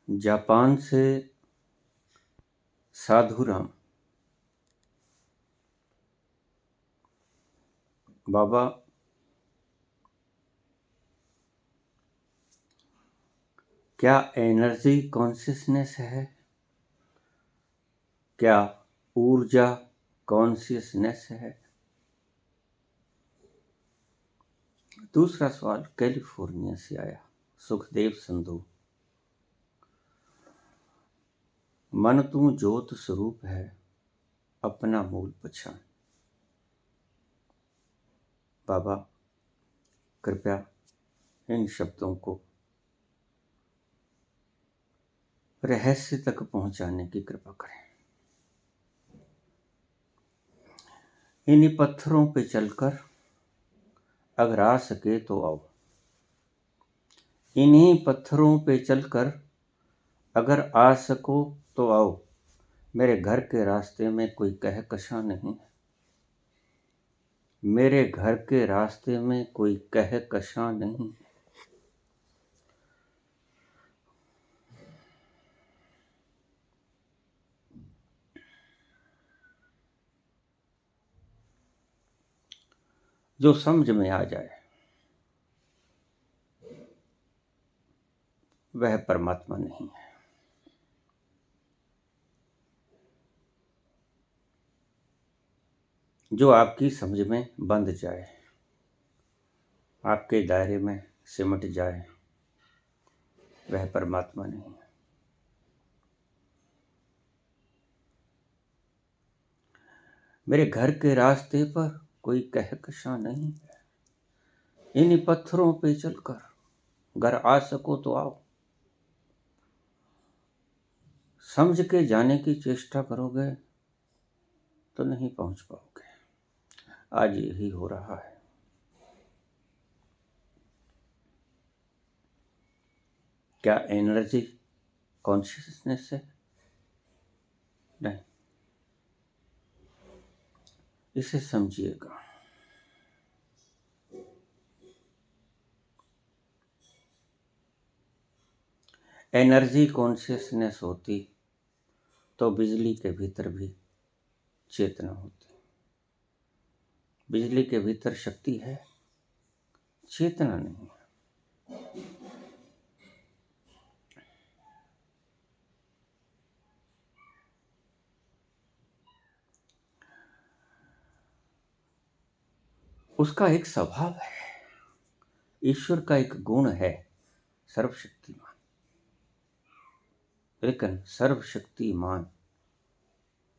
Japan से साधुराम। बाबा, क्या energy consciousness है? क्या ऊर्जा कॉन्शियसनेस है? दूसरा सवाल कैलिफोर्निया से आया, सुखदेव संधू। मन तू ज्योत स्वरूप है, अपना मूल पहचान। बाबा, कृपया इन शब्दों को रहस्य तक पहुंचाने की कृपा करें। इन्हीं पत्थरों पे चलकर अगर आ सके तो आओ। इन्हीं पत्थरों पे चलकर अगर आ सको तो आओ। मेरे घर के रास्ते में कोई कहकशां नहीं है। मेरे घर के रास्ते में कोई कहकशां नहीं है। जो समझ में आ जाए वह परमात्मा नहीं है। जो आपकी समझ में बंध जाए, आपके दायरे में सिमट जाए, वह परमात्मा नहीं है। मेरे घर के रास्ते पर कोई कहकशां नहीं है। इन पत्थरों पे चलकर घर आ सको तो आओ। समझ के जाने की चेष्टा करोगे तो नहीं पहुंच पाओगे। आज यही हो रहा है। क्या एनर्जी कॉन्शियसनेस है? नहीं, इसे समझिएगा। एनर्जी कॉन्शियसनेस होती तो बिजली के भीतर भी चेतना होती। बिजली के भीतर शक्ति है, चेतना नहीं है। उसका एक स्वभाव है, ईश्वर का एक गुण है, सर्वशक्तिमान। लेकिन सर्वशक्तिमान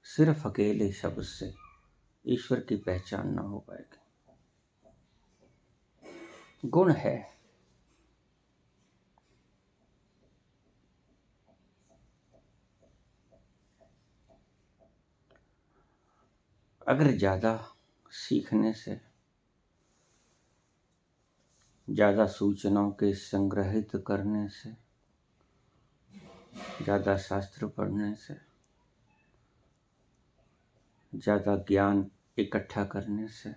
सिर्फ अकेले शब्द से ईश्वर की पहचान ना हो पाएगी। गुण है। अगर ज्यादा सीखने से, ज्यादा सूचनाओं के संग्रहित करने से, ज्यादा शास्त्र पढ़ने से, ज्यादा ज्ञान इकट्ठा करने से,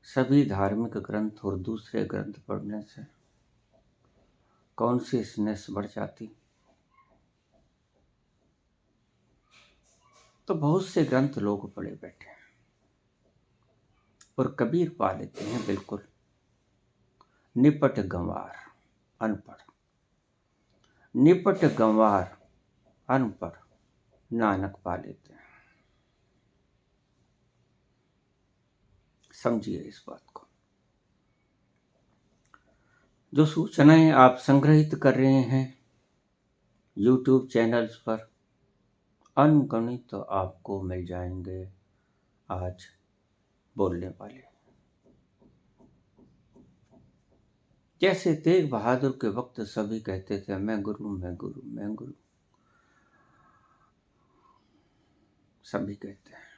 सभी धार्मिक ग्रंथ और दूसरे ग्रंथ पढ़ने से कॉन्शियसनेस बढ़ जाती तो बहुत से ग्रंथ लोग पढ़े बैठे हैं और कबीर पा लेते हैं बिल्कुल निपट गंवार अनपढ़। निपट गंवार अनपढ़ नानक पा लेते हैं। समझिए इस बात को। जो सूचनाएं आप संग्रहित कर रहे हैं YouTube चैनल्स पर, अनगणित तो आपको मिल जाएंगे आज बोलने वाले। जैसे तेग बहादुर के वक्त सभी कहते थे मैं गुरु मैं गुरु मैं गुरु, सभी कहते हैं।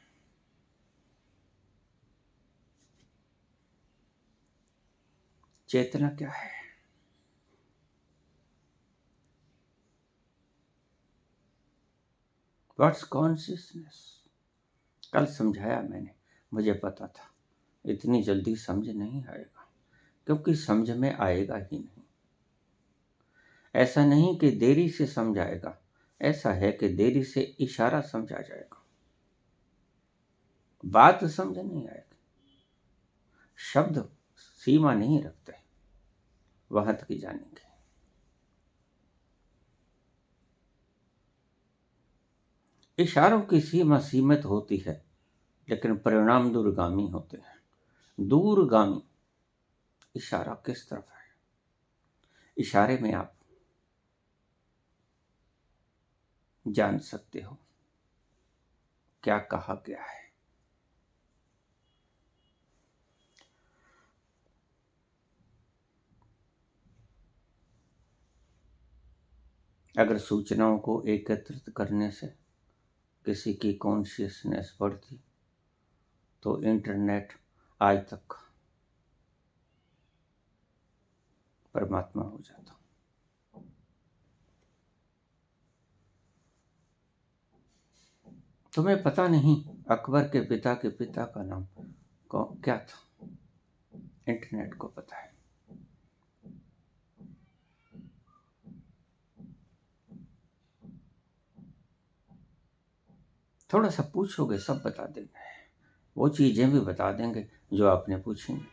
चेतना क्या है? What's consciousness? कल समझाया मैंने, मुझे पता था इतनी जल्दी समझ नहीं आएगा, क्योंकि समझ में आएगा ही नहीं। ऐसा नहीं कि देरी से समझाएगा, ऐसा है कि देरी से इशारा समझा जाएगा। बात समझ नहीं आएगी। शब्द सीमा नहीं रखते, वहां तक ही जानेंगे। इशारों की सीमा सीमित होती है, लेकिन परिणाम दूरगामी होते हैं। दूरगामी इशारा किस तरफ है? इशारे में आप जान सकते हो क्या कहा गया है। अगर सूचनाओं को एकत्रित करने से किसी की कॉन्शियसनेस बढ़ती तो इंटरनेट आज तक परमात्मा हो जाता। तुम्हें पता नहीं अकबर के पिता का नाम क्या था? इंटरनेट को पता है। थोड़ा सा पूछोगे सब बता देंगे, वो चीजें भी बता देंगे जो आपने पूछी नहीं।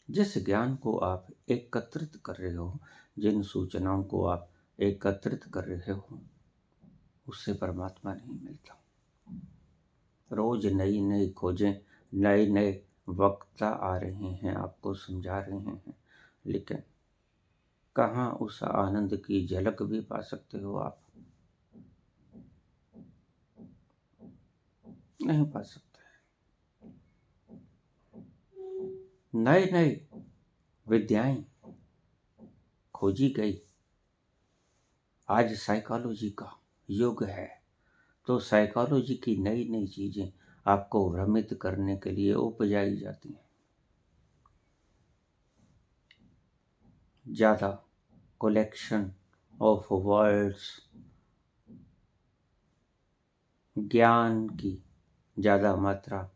जिस ज्ञान को आप एकत्रित कर रहे हो, जिन सूचनाओं को आप एकत्रित कर रहे हो, उससे परमात्मा नहीं मिलता। रोज नई नई खोजें, नए नए वक्ता आ रहे हैं, आपको समझा रहे हैं, लेकिन कहाँ उस आनंद की झलक भी पा सकते हो आप? नहीं पा सकते। नए नए विद्याएं खोजी गई। आज साइकोलॉजी का युग है, तो साइकोलॉजी की नई नई चीजें आपको भ्रमित करने के लिए उपजाई जाती हैं। ज्यादा कलेक्शन ऑफ वर्ड्स, ज्ञान की ज्यादा मात्रा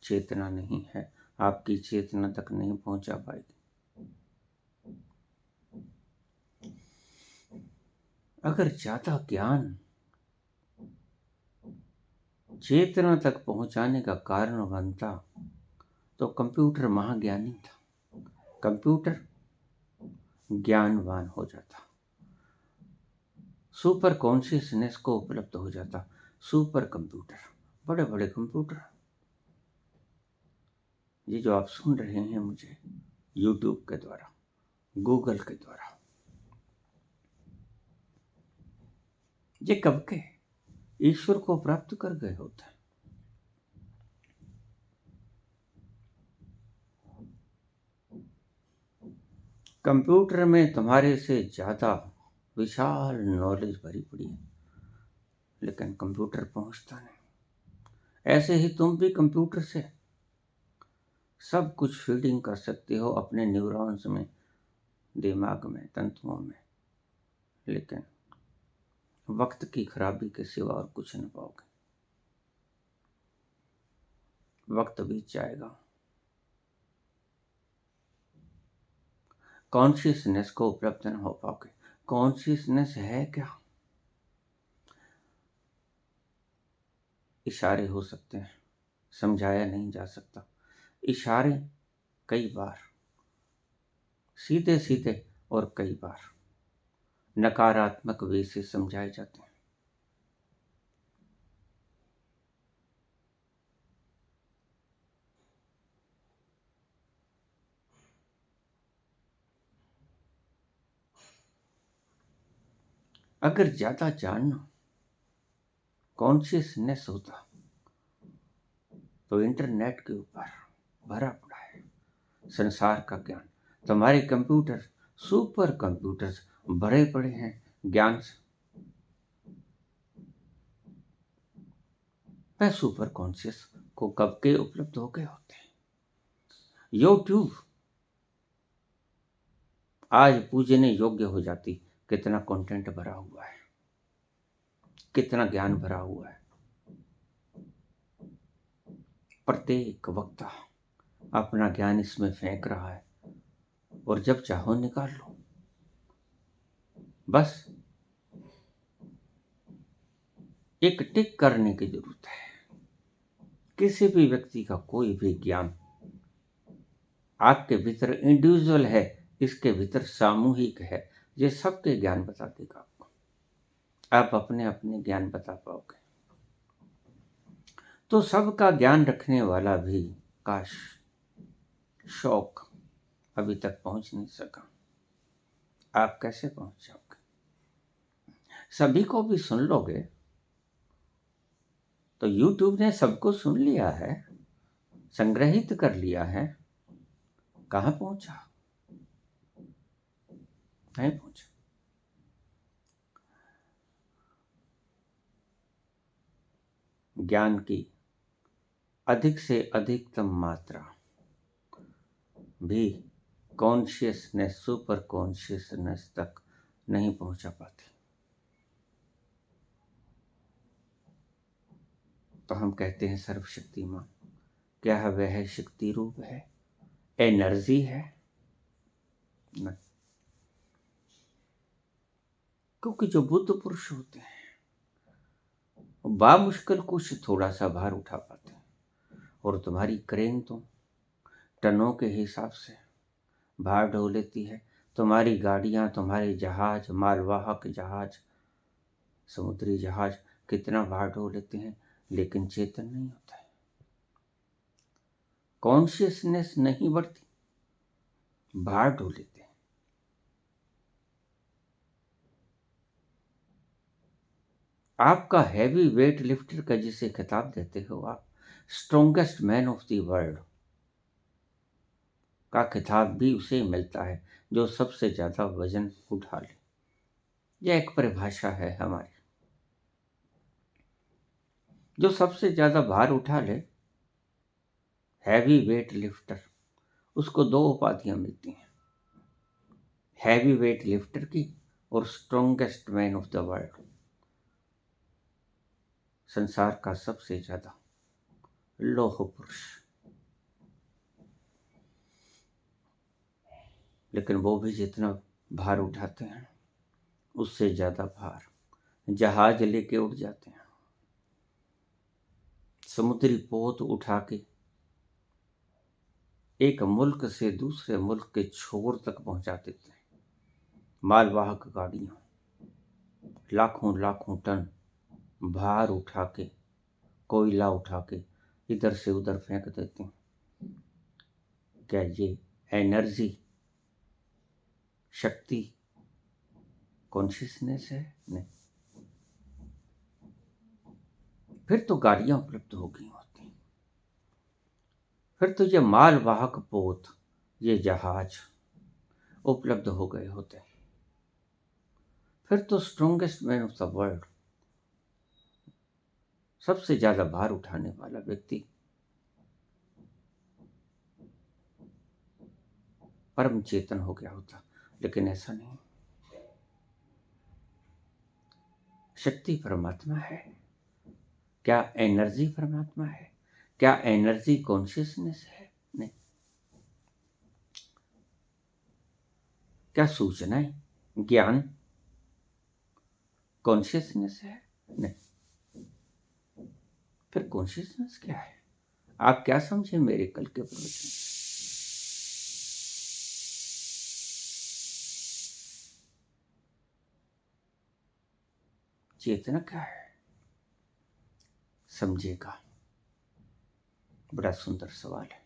चेतना नहीं है, आपकी चेतना तक नहीं पहुंचा पाएगी। अगर ज्यादा ज्ञान चेतना तक पहुंचाने का कारण बनता तो कंप्यूटर महाज्ञानी था, कंप्यूटर ज्ञानवान हो जाता, सुपर कॉन्शियसनेस को उपलब्ध हो जाता। सुपर कंप्यूटर, बड़े बड़े कंप्यूटर, ये जो आप सुन रहे हैं मुझे यूट्यूब के द्वारा, गूगल के द्वारा, ये कब के ईश्वर को प्राप्त कर गए होते हैं। कंप्यूटर में तुम्हारे से ज्यादा विशाल नॉलेज भरी पड़ी है, लेकिन कंप्यूटर पहुंचता नहीं। ऐसे ही तुम भी कंप्यूटर से सब कुछ फीडिंग कर सकते हो अपने न्यूरॉन्स में, दिमाग में, तंतुओं में, लेकिन वक्त की खराबी के सिवा और कुछ न पाओगे। वक्त बीत जाएगा, कॉन्शियसनेस को उपलब्ध न हो पाओगे। कॉन्शियसनेस है क्या? इशारे हो सकते हैं, समझाया नहीं जा सकता। इशारे कई बार सीधे सीधे और कई बार नकारात्मक वे से समझाए जाते हैं। अगर ज्यादा जानना कॉन्शियसनेस होता तो इंटरनेट के ऊपर भरा पड़ा है संसार का ज्ञान। तुम्हारे कंप्यूटर, सुपर कंप्यूटर्स भरे पड़े हैं ज्ञान से। वह सुपर कॉन्शियस को कब के उपलब्ध हो गए होते हैं। यूट्यूब आज पूजने योग्य हो जाती, कितना कंटेंट भरा हुआ है, कितना ज्ञान भरा हुआ है। प्रत्येक वक्ता अपना ज्ञान इसमें फेंक रहा है और जब चाहो निकाल लो। बस एक टिक करने की जरूरत है। किसी भी व्यक्ति का कोई भी ज्ञान आपके भीतर इंडिविजुअल है, इसके भीतर सामूहिक है। ये सबके ज्ञान बता देगा आपको। आप अपने अपने ज्ञान बता पाओगे। तो सबका ज्ञान रखने वाला भी काश शौक अभी तक पहुंच नहीं सका। आप कैसे पहुंच जाओगे? सभी को भी सुन लोगे तो YouTube ने सबको सुन लिया है, संग्रहित कर लिया है। कहाँ पहुंचा? नहीं पहुंचा। ज्ञान की अधिक से अधिकतम मात्रा भी कॉन्शियसनेस, सुपर कॉन्शियसनेस तक नहीं पहुंचा पाती। तो हम कहते हैं सर्वशक्तिमान। क्या है? वह शक्ति रूप है, एनर्जी है? नहीं। क्योंकि जो बुद्ध पुरुष होते हैं बामुश्किल कुछ थोड़ा सा भार उठा पाते हैं, और तुम्हारी क्रेन तो टनों के हिसाब से भार ढो लेती है। तुम्हारी गाड़ियां, तुम्हारे जहाज, मालवाहक जहाज, समुद्री जहाज कितना भार ढो लेते हैं, लेकिन चेतन नहीं होता है। कॉन्शियसनेस नहीं बढ़ती, भार ढो लेते हैं। आपका हैवी वेट लिफ्टर का जिसे खिताब देते हो आप, strongest man of the world का खिताब भी उसे मिलता है जो सबसे ज्यादा वजन उठा ले। यह एक परिभाषा है हमारी। जो सबसे ज्यादा भार उठा ले, हैवी वेट लिफ्टर, उसको दो उपाधियां मिलती हैं, हैवी वेट लिफ्टर की और strongest man of the world, संसार का सबसे ज्यादा लौह पुरुष। लेकिन वो भी जितना भार उठाते हैं उससे ज्यादा भार जहाज लेके उड़ जाते हैं, समुद्री पोत उठा के एक मुल्क से दूसरे मुल्क के छोर तक पहुंचा देते हैं। मालवाहक गाड़ियां लाखों लाखों टन भार उठा के, कोयला उठा के इधर से उधर फेंक देते हैं। क्या ये एनर्जी, शक्ति, कॉन्शियसनेस है? नहीं। फिर तो गाड़ियां उपलब्ध हो गई होती, फिर तो ये मालवाहक पोत, ये जहाज उपलब्ध हो गए होते, फिर तो strongest man of the world, सबसे ज्यादा भार उठाने वाला व्यक्ति परम चेतन हो गया होता। लेकिन ऐसा नहीं। शक्ति परमात्मा है। क्या एनर्जी परमात्मा है? क्या एनर्जी कॉन्शियसनेस है? नहीं। क्या सूचनाएं, ज्ञान कॉन्शियसनेस है? नहीं। फिर कॉन्शियसनेस क्या है? आप क्या समझे मेरे कल के प्रवचन? चेतना क्या है? समझेगा। बड़ा सुंदर सवाल है,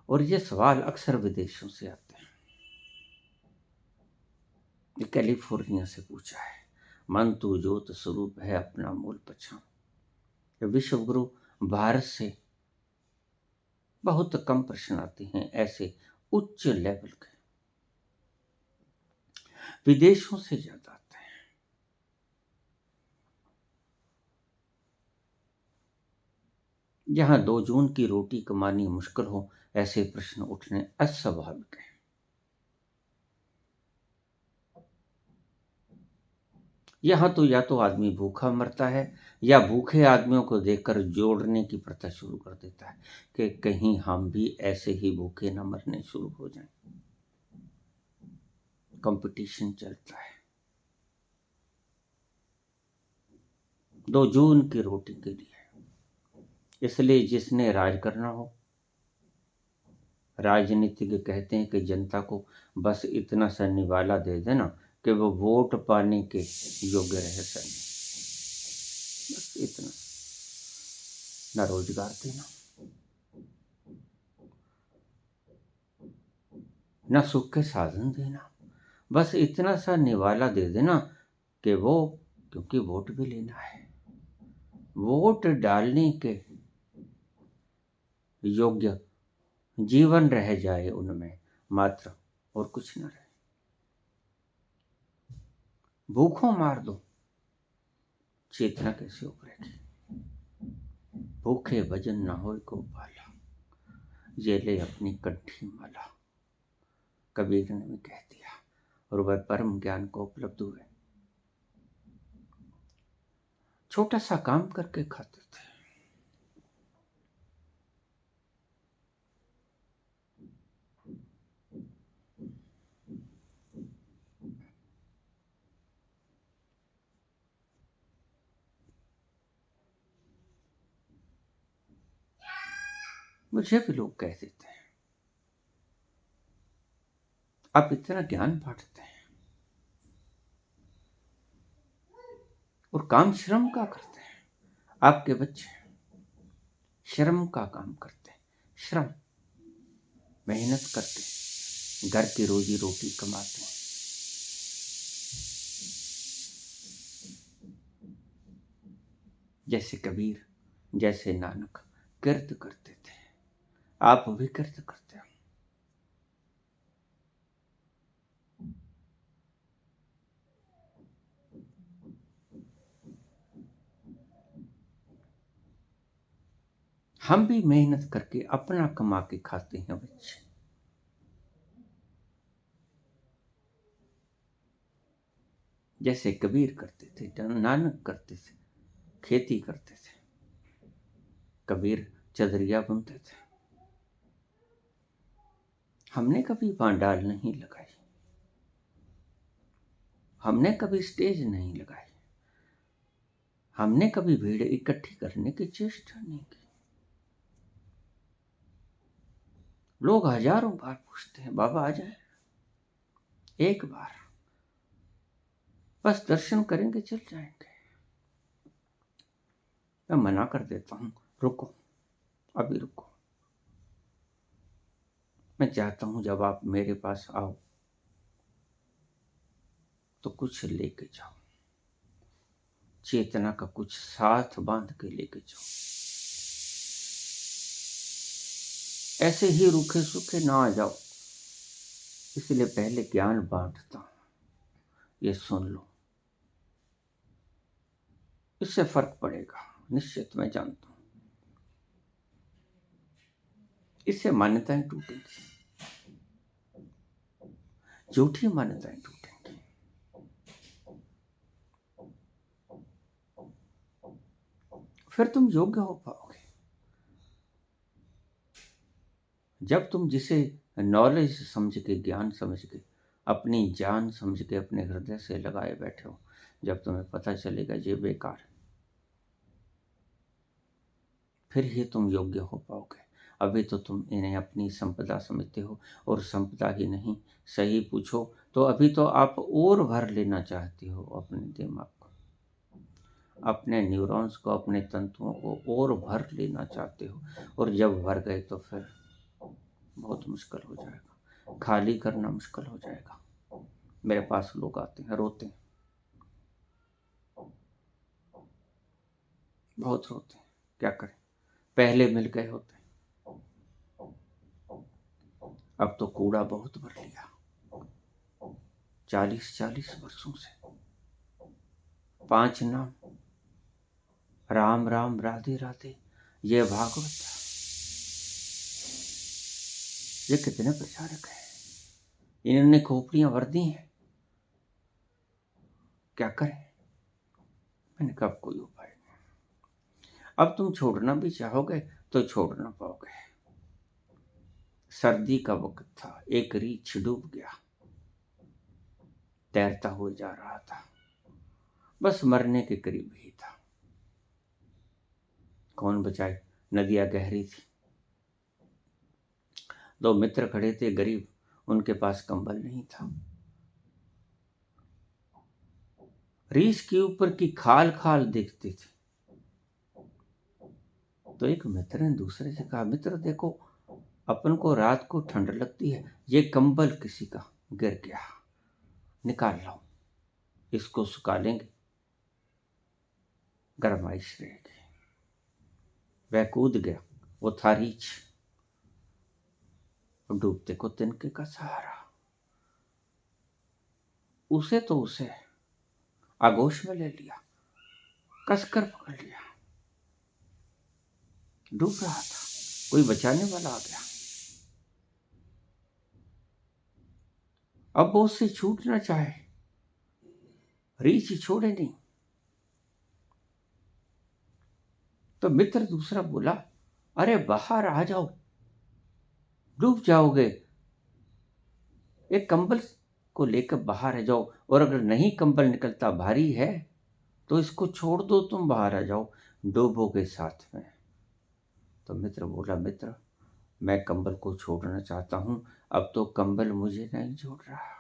और ये सवाल अक्सर विदेशों से आते हैं। ये कैलिफोर्निया से पूछा है। मन तू ज्योत स्वरूप है, अपना मूल पहचान। ये विश्व गुरु भारत से बहुत कम प्रश्न आते हैं, ऐसे उच्च लेवल के। विदेशों से ज्यादा आते हैं। जहां 2 जून की रोटी कमानी मुश्किल हो, ऐसे प्रश्न उठने अस्वाभाविक है। यहाँ तो या तो आदमी भूखा मरता है या भूखे आदमियों को देखकर जोड़ने की प्रथा शुरू कर देता है कि कहीं हम भी ऐसे ही भूखे न मरने शुरू हो जाएं। कंपटीशन चलता है 2 जून की रोटी के लिए। इसलिए जिसने राज करना हो, राजनीतिज्ञ कहते हैं कि जनता को बस इतना सा निवाला दे देना कि वो वोट पाने के योग्य रह सके, बस इतना। न रोजगार देना, न सुख के साधन देना, बस इतना सा निवाला दे देना कि वो, क्योंकि वोट भी लेना है, वोट डालने के योग्य जीवन रह जाए उनमें मात्र, और कुछ न रहे। भूखों मार दो, चेतना कैसे उभरेगी। भूखे भजन न होय को पाला, ये ले अपनी कंठी माला, कबीर ने भी कह दिया। और वह परम ज्ञान को उपलब्ध हुए। छोटा सा काम करके खाते थे। मुझे भी लोग कह देते हैं, आप इतना ज्ञान बांटते हैं और काम श्रम का करते हैं। आपके बच्चे श्रम का काम करते हैं, श्रम, मेहनत करके घर की रोजी रोटी कमाते हैं। जैसे कबीर, जैसे नानक किर्त करते थे, आप भी किर्त करते हो। हम भी मेहनत करके अपना कमा के खाते हैं बच्चे। जैसे कबीर करते थे, नानक करते थे, खेती करते थे, कबीर चदरिया बुनते थे। हमने कभी पांडाल नहीं लगाई, हमने कभी स्टेज नहीं लगाई, हमने कभी भीड़ इकट्ठी करने की चेष्टा नहीं की। लोग हजारों बार पूछते हैं, बाबा आ जाए, एक बार बस दर्शन करेंगे चल जाएंगे। मैं मना कर देता हूं, रुको, अभी रुको। मैं चाहता हूं जब आप मेरे पास आओ तो कुछ लेके जाओ, चेतना का कुछ साथ बांध के लेके जाओ। ऐसे ही रूखे सूखे ना आ जाओ। इसलिए पहले ज्ञान बांटता हूं, ये सुन लो, इससे फर्क पड़ेगा निश्चित, मैं जानता हूं। इससे मान्यताएं टूटेंगी, झूठी मान्यताएं टूटेंगी। फिर तुम योग्य हो पाओगे। जब तुम जिसे नॉलेज समझ के, ज्ञान समझ के, अपनी जान समझ के अपने हृदय से लगाए बैठे हो, जब तुम्हें पता चलेगा ये बेकार है, फिर ही तुम योग्य हो पाओगे। अभी तो तुम इन्हें अपनी संपदा समझते हो, और संपदा ही नहीं, सही पूछो तो अभी तो आप और भर लेना चाहते हो अपने दिमाग को, अपने न्यूरॉन्स को, अपने तंतुओं को और भर लेना चाहते हो। और जब भर गए तो फिर बहुत मुश्किल हो जाएगा, खाली करना मुश्किल हो जाएगा। मेरे पास लोग आते हैं, रोते हैं, बहुत रोते हैं, क्या करें, पहले मिल गए होते, अब तो कूड़ा बहुत भर लिया। 40-40 वर्षों से 5 नाम, राम राम राधे राधे, ये भागवत, ये कितने प्रचारक हैं, इन्होंने खोपड़ियां भर दी हैं, क्या करें। मैंने कहा कोई उपाय नहीं, अब तुम छोड़ना भी चाहोगे तो छोड़ ना पाओगे। सर्दी का वक्त था, एक रीछ डूब गया, तैरता हुआ जा रहा था, बस मरने के करीब ही था। कौन बचाए, नदियां गहरी थी। दो मित्र खड़े थे गरीब, उनके पास कंबल नहीं था। रीछ के ऊपर की खाल खाल दिखती थी। तो एक मित्र ने दूसरे से कहा, मित्र देखो, अपन को रात को ठंड लगती है, ये कंबल किसी का गिर गया, निकाल लाओ, इसको सुखा लेंगे, गरमाइश रहेगी। वह कूद गया, वो था रीछ, डूबते को तिनके का सहारा। उसे आगोश में ले लिया, कसकर पकड़ लिया। डूब रहा था, कोई बचाने वाला आ गया। अब वो उससे छूटना चाहे, रीछ छोड़े नहीं। तो मित्र दूसरा बोला, अरे बाहर आ जाओ, डूब जाओगे, एक कंबल को लेकर बाहर आ जाओ, और अगर नहीं कंबल निकलता, भारी है, तो इसको छोड़ दो, तुम बाहर आ जाओ, डूबोगे साथ में। तो मित्र बोला, मित्र मैं कंबल को छोड़ना चाहता हूं, अब तो कंबल मुझे नहीं छोड़ रहा।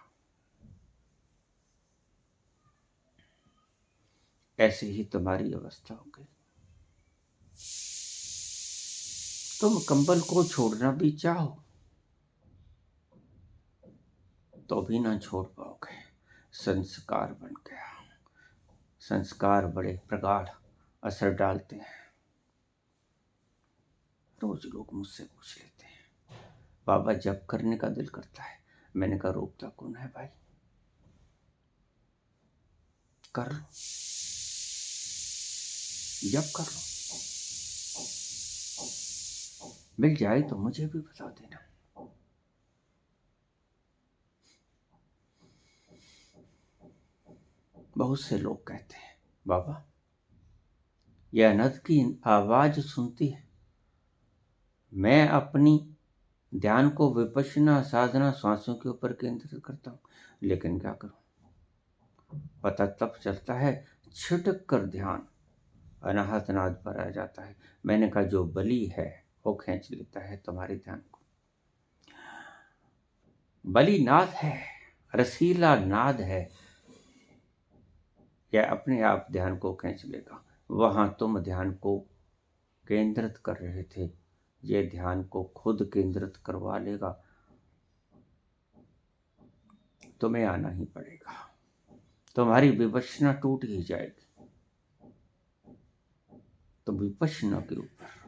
ऐसे ही तुम्हारी अवस्था हो गई, तुम कंबल को छोड़ना भी चाहो तो भी ना छोड़ पाओगे। संस्कार बन गया। संस्कार बड़े प्रगाढ़ असर डालते हैं। रोज लोग मुझसे पूछ लेते हैं, बाबा जप करने का दिल करता है। मैंने कहा रोकता कौन है भाई, कर लो, जप कर लो, मिल जाए तो मुझे भी बता देना। बहुत से लोग कहते हैं, बाबा यह अनहद की आवाज सुनती है, मैं अपनी ध्यान को विपश्यना साधना सांसों के ऊपर केंद्रित करता हूँ, लेकिन क्या करूं, पता तब चलता है छिटक कर ध्यान अनाहत नाद पर आ जाता है। मैंने कहा जो बलि है वो खींच लेता है तुम्हारे ध्यान को। बलि नाद है, रसीला नाद है, यह अपने आप ध्यान को खींच लेगा। वहां तुम ध्यान को केंद्रित कर रहे थे, ये ध्यान को खुद केंद्रित करवा लेगा। तुम्हें आना ही पड़ेगा, तुम्हारी विपश्यना टूट ही जाएगी। तो विपश्यना के ऊपर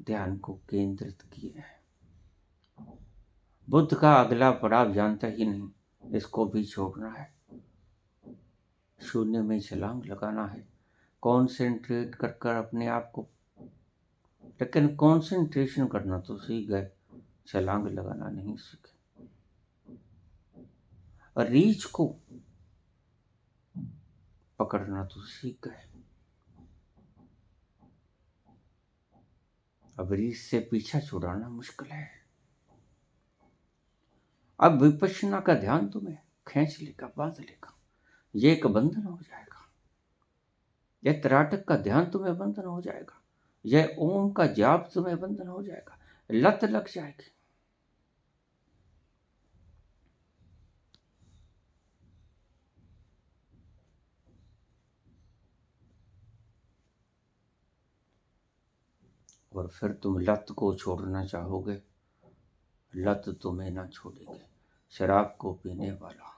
ध्यान को केंद्रित किए। बुद्ध का अगला पड़ाव जानता ही नहीं, इसको भी छोड़ना है, शून्य में छलांग लगाना है, कॉन्सेंट्रेट कर कर अपने आप को। लेकिन कॉन्सेंट्रेशन करना तो सीख गए, छलांग लगाना नहीं सीखे। और रीछ को पकड़ना तो सीख गए, अब रीछ से पीछा छुड़ाना मुश्किल है। अब विपश्यना का ध्यान तुम्हें खींच लेगा, बांध लेगा, ये एक बंधन हो जाएगा। यह त्राटक का ध्यान तुम्हें बंधन हो जाएगा, यह ओम का जाप तुम्हें बंधन हो जाएगा, लत लग जाएगी। और फिर तुम लत को छोड़ना चाहोगे, लत तुम्हें ना छोड़ेगी। शराब को पीने वाला,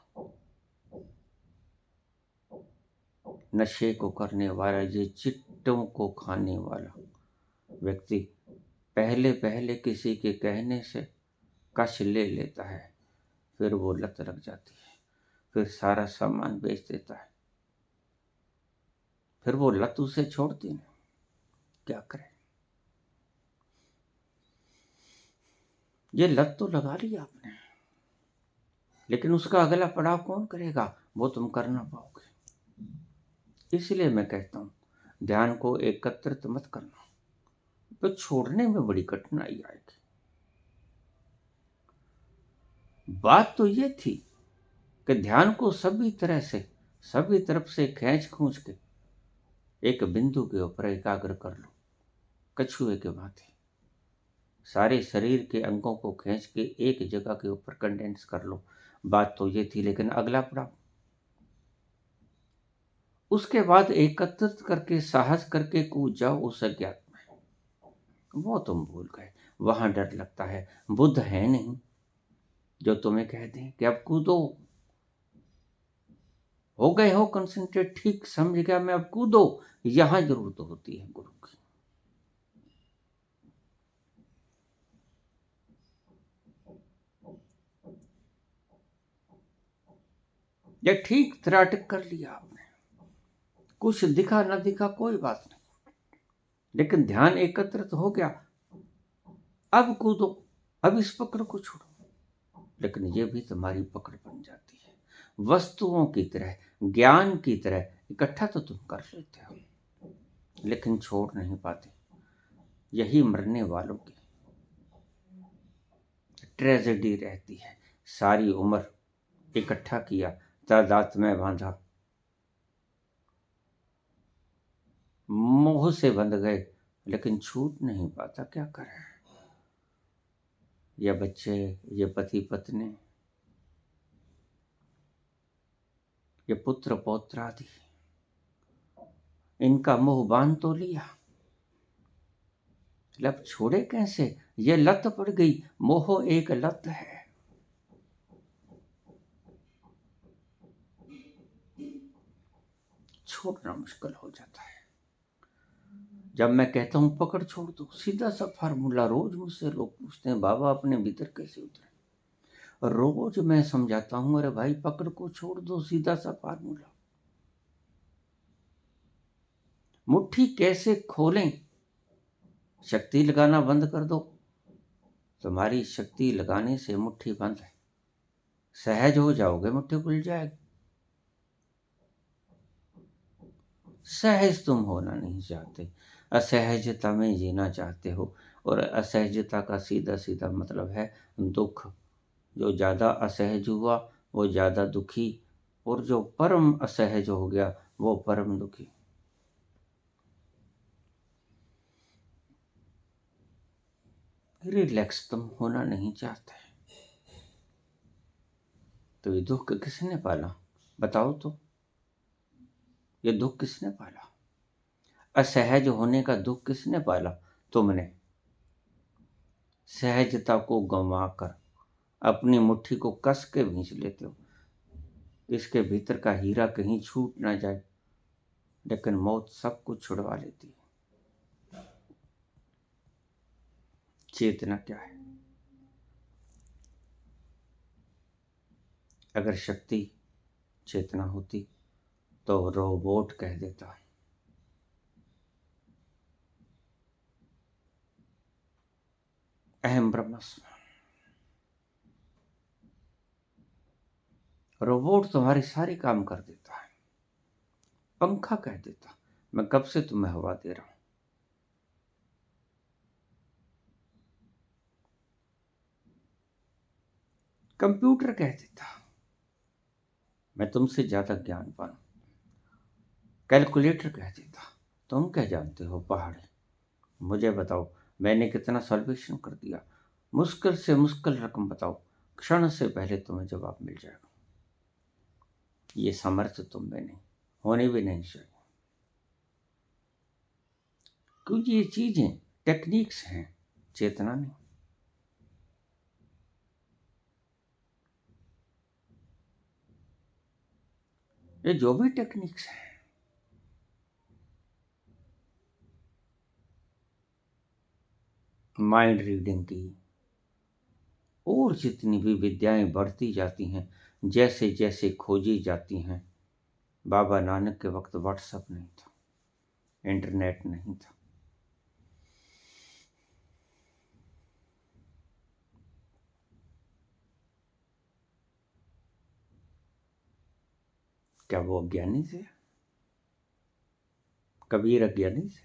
नशे को करने वाला, ये चिट्टों को खाने वाला व्यक्ति पहले पहले किसी के कहने से कश ले लेता है, फिर वो लत लग जाती है, फिर सारा सामान बेच देता है, फिर वो लत उसे छोड़ती नहीं। क्या करे, ये लत तो लगा ली आपने, लेकिन उसका अगला पड़ाव कौन करेगा, वो तुम कर ना पाओगे। इसलिए मैं कहता हूँ ध्यान को एकत्रित मत करना, तो छोड़ने में बड़ी कठिनाई आएगी। बात तो ये थी कि ध्यान को सभी तरह से, सभी तरफ से खींच खूंच के एक बिंदु के ऊपर एकाग्र कर लो, कछुए के भांति सारे शरीर के अंगों को खींच के एक जगह के ऊपर कंडेंस कर लो। बात तो ये थी, लेकिन अगला पड़ाव, उसके बाद एकत्रित करके साहस करके कूद जाओ उस अज्ञात में। वो तुम भूल गए, वहां डर लगता है। बुद्ध है नहीं जो तुम्हें कह दें कि अब कूदो, हो गए हो कंसंट्रेट, ठीक समझ गया मैं, अब कूदो। यहां जरूरत होती है गुरु की। ये ठीक त्राटक कर लिया आपने, कुछ दिखा ना दिखा कोई बात नहीं, लेकिन ध्यान एकत्रित हो गया। अब कूदो, अब इस पकड़ को छोड़ो। लेकिन ये भी तुम्हारी पकड़ बन जाती है, वस्तुओं की तरह, ज्ञान की तरह इकट्ठा तो तुम कर लेते हो, लेकिन छोड़ नहीं पाते। यही मरने वालों की ट्रेजेडी रहती है। सारी उम्र इकट्ठा किया, तादाद में बांधा, मोह से बंध गए, लेकिन छूट नहीं पाता। क्या करें? ये बच्चे, ये पति पत्नी, ये पुत्र पौत्र आदि, इनका मोह बांध तो लिया, लब छोड़े कैसे? ये लत पड़ गई। मोह एक लत है। छोड़ना मुश्किल हो जाता है। जब मैं कहता हूं पकड़ छोड़ दो, सीधा सा फार्मूला, रोज मुझसे लोग पूछते हैं बाबा अपने भीतर कैसे उतरे। रोज मैं समझाता हूं, अरे भाई पकड़ को छोड़ दो, सीधा सा फार्मूला। मुट्ठी कैसे खोलें? शक्ति लगाना बंद कर दो। तुम्हारी शक्ति लगाने से मुट्ठी बंद है, सहज हो जाओगे मुट्ठी खुल जाएगी। सहज तुम होना नहीं चाहते, असहजता में जीना चाहते हो। और असहजता का सीधा सीधा मतलब है दुख। जो ज़्यादा असहज हुआ वो ज़्यादा दुखी, और जो परम असहज हो गया वो परम दुखी। रिलैक्स तुम होना नहीं चाहते, तो ये दुख किसने पाला? बताओ तो, ये दुख किसने पाला? असहज होने का दुख किसने पाला? तुमने। सहजता को गंवाकर अपनी मुट्ठी को कस के भींच लेते हो। इसके भीतर का हीरा कहीं छूट ना जाए, लेकिन मौत सब कुछ छुड़वा लेती है। चेतना क्या है? अगर शक्ति चेतना होती तो रोबोट कह देता अहम ब्रह्मस्मि। रोबोट तुम्हारे सारे काम कर देता है। पंखा कह देता मैं कब से तुम्हें हवा दे रहा हूं। कंप्यूटर कह देता मैं तुमसे ज्यादा ज्ञानवान हूं। कैलकुलेटर कह देता तुम क्या जानते हो पहाड़ी, मुझे बताओ मैंने कितना सॉल्यूशन कर दिया। मुश्किल से मुश्किल रकम बताओ, क्षण से पहले तुम्हें जवाब मिल जाएगा। ये सामर्थ्य तुम में नहीं, होने भी नहीं चाहिए, क्योंकि ये चीजें टेक्निक्स हैं, चेतना नहीं। ये जो भी टेक्निक्स हैं, माइंड रीडिंग की और जितनी भी विद्याएं बढ़ती जाती हैं, जैसे जैसे खोजी जाती हैं। बाबा नानक के वक्त व्हाट्सएप नहीं था, इंटरनेट नहीं था। क्या वो अज्ञानी थे? कबीर अज्ञानी थे,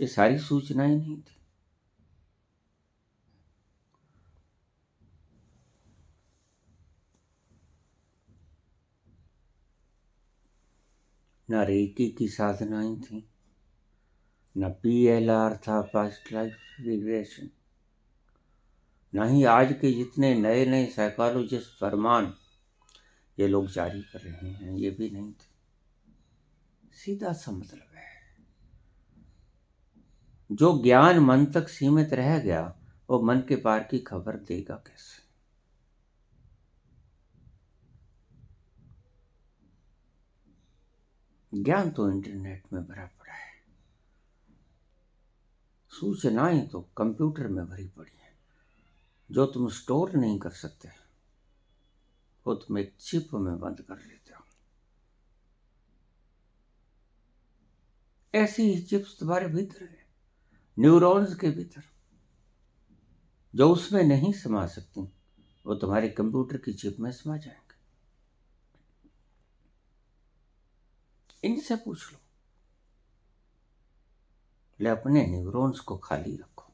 ये सारी सूचनाएं नहीं थी। न रेकी की साधनाएं थी, न PLR था, पास्ट लाइफ रिग्रेशन, न ही आज के जितने नए नए साइकोलॉजिस्ट फरमान ये लोग जारी कर रहे हैं, ये भी नहीं थे। सीधा सा मतलब है, जो ज्ञान मन तक सीमित रह गया वो मन के पार की खबर देगा कैसे? ज्ञान तो इंटरनेट में भरा पड़ा है, सूचनाएं तो कंप्यूटर में भरी पड़ी हैं। जो तुम स्टोर नहीं कर सकते वो तुम एक चिप में बंद कर लेते हो। ऐसी ही चिप्स तुम्हारे भीतर है, न्यूरॉन्स के भीतर, जो उसमें नहीं समा सकती वो तुम्हारे कंप्यूटर की चिप में समा जाएंगे। इनसे पूछ लो, ले अपने न्यूरॉन्स को खाली रखो।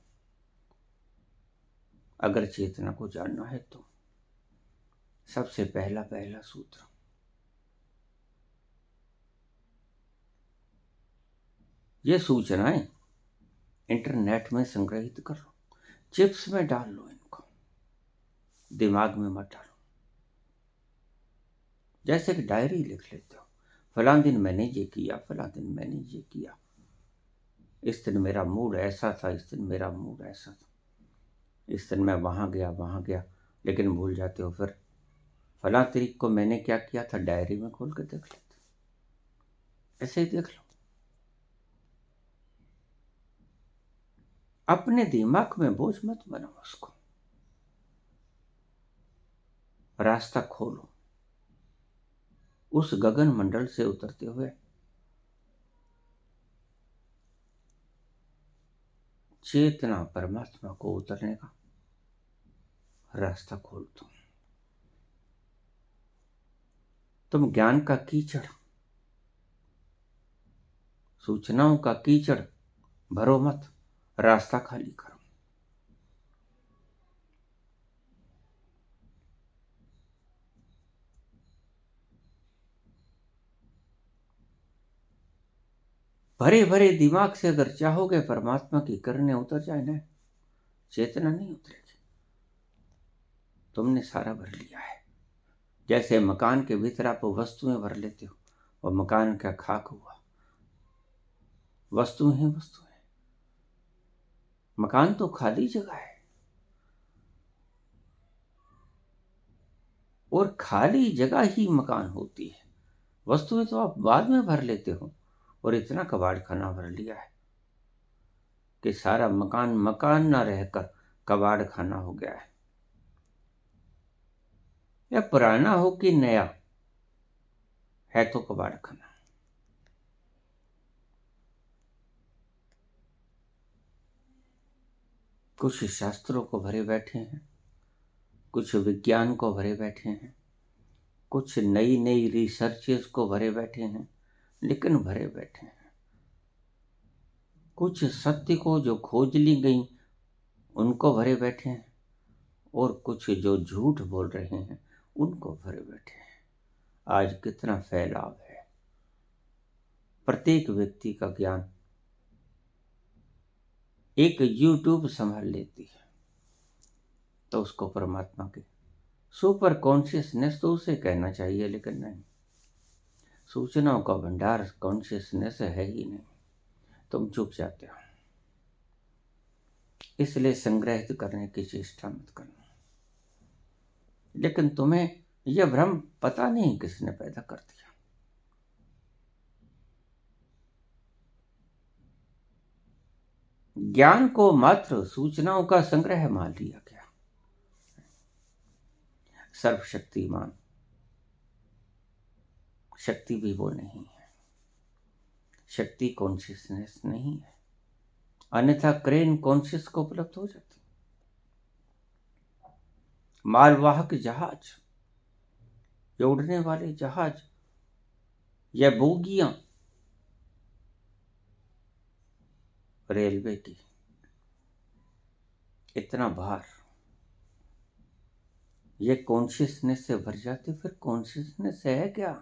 अगर चेतना को जानना है तो सबसे पहला सूत्र, ये सूचनाएं इंटरनेट में संग्रहित कर लो, चिप्स में डाल लो, इनको दिमाग में मत डालो। जैसे कि डायरी लिख लेते हो, फलां दिन मैंने ये किया, फलां दिन मैंने ये किया, इस दिन मेरा मूड ऐसा था, इस दिन मेरा मूड ऐसा था, इस दिन मैं वहां गया, लेकिन भूल जाते हो। फिर फलां तारीख को मैंने क्या किया था, डायरी में खोल कर देख लेते, ऐसे ही देख लो। अपने दिमाग में बोझ मत बनाओ, उसको रास्ता खोलो। उस गगन मंडल से उतरते हुए चेतना परमात्मा को उतरने का रास्ता खोल दो। तुम ज्ञान का कीचड़, सूचनाओं का कीचड़ भरो मत, रास्ता खाली करो। भरे भरे दिमाग से अगर चाहोगे परमात्मा की किरणें उतर जाए ना, चेतना नहीं उतरेगी। तुमने सारा भर लिया है। जैसे मकान के भीतर आप वस्तुएं भर लेते हो, और मकान का खाक हुआ, वस्तुएं ही वस्तुएं। मकान तो खाली जगह है, और खाली जगह ही मकान होती है। वस्तुएं तो आप बाद में भर लेते हो, और इतना कबाड़ खाना भर लिया है कि सारा मकान मकान ना रहकर कबाड़ खाना हो गया है। या पुराना हो कि नया, है तो कबाड़ खाना। कुछ शास्त्रों को भरे बैठे हैं, कुछ विज्ञान को भरे बैठे हैं, कुछ नई नई रिसर्चेस को भरे बैठे हैं, लेकिन भरे बैठे हैं। कुछ सत्य को जो खोज ली गई उनको भरे बैठे हैं, और कुछ जो झूठ बोल रहे हैं उनको भरे बैठे हैं। आज कितना फैलाव है, प्रत्येक व्यक्ति का ज्ञान एक यूट्यूब संभाल लेती है, तो उसको परमात्मा के सुपर कॉन्शियसनेस तो उसे कहना चाहिए, लेकिन नहीं, सूचनाओं का भंडार कॉन्शियसनेस है ही नहीं। तुम चुप जाते हो, इसलिए संग्रहित करने की चेष्टा मत करना। लेकिन तुम्हें यह भ्रम पता नहीं किसने पैदा कर दिया। ज्ञान को मात्र सूचनाओं का संग्रह मान लिया गया। सर्वशक्तिमान शक्ति भी वो नहीं है, शक्ति कॉन्शियसनेस नहीं है, अन्यथा क्रेन कॉन्शियस को उपलब्ध हो जाती। मालवाहक जहाज, ये उड़ने वाले जहाज या बोगियां रेलवे की, इतना भार, ये कॉन्शियसनेस से भर जाती। फिर कॉन्शियसनेस है क्या?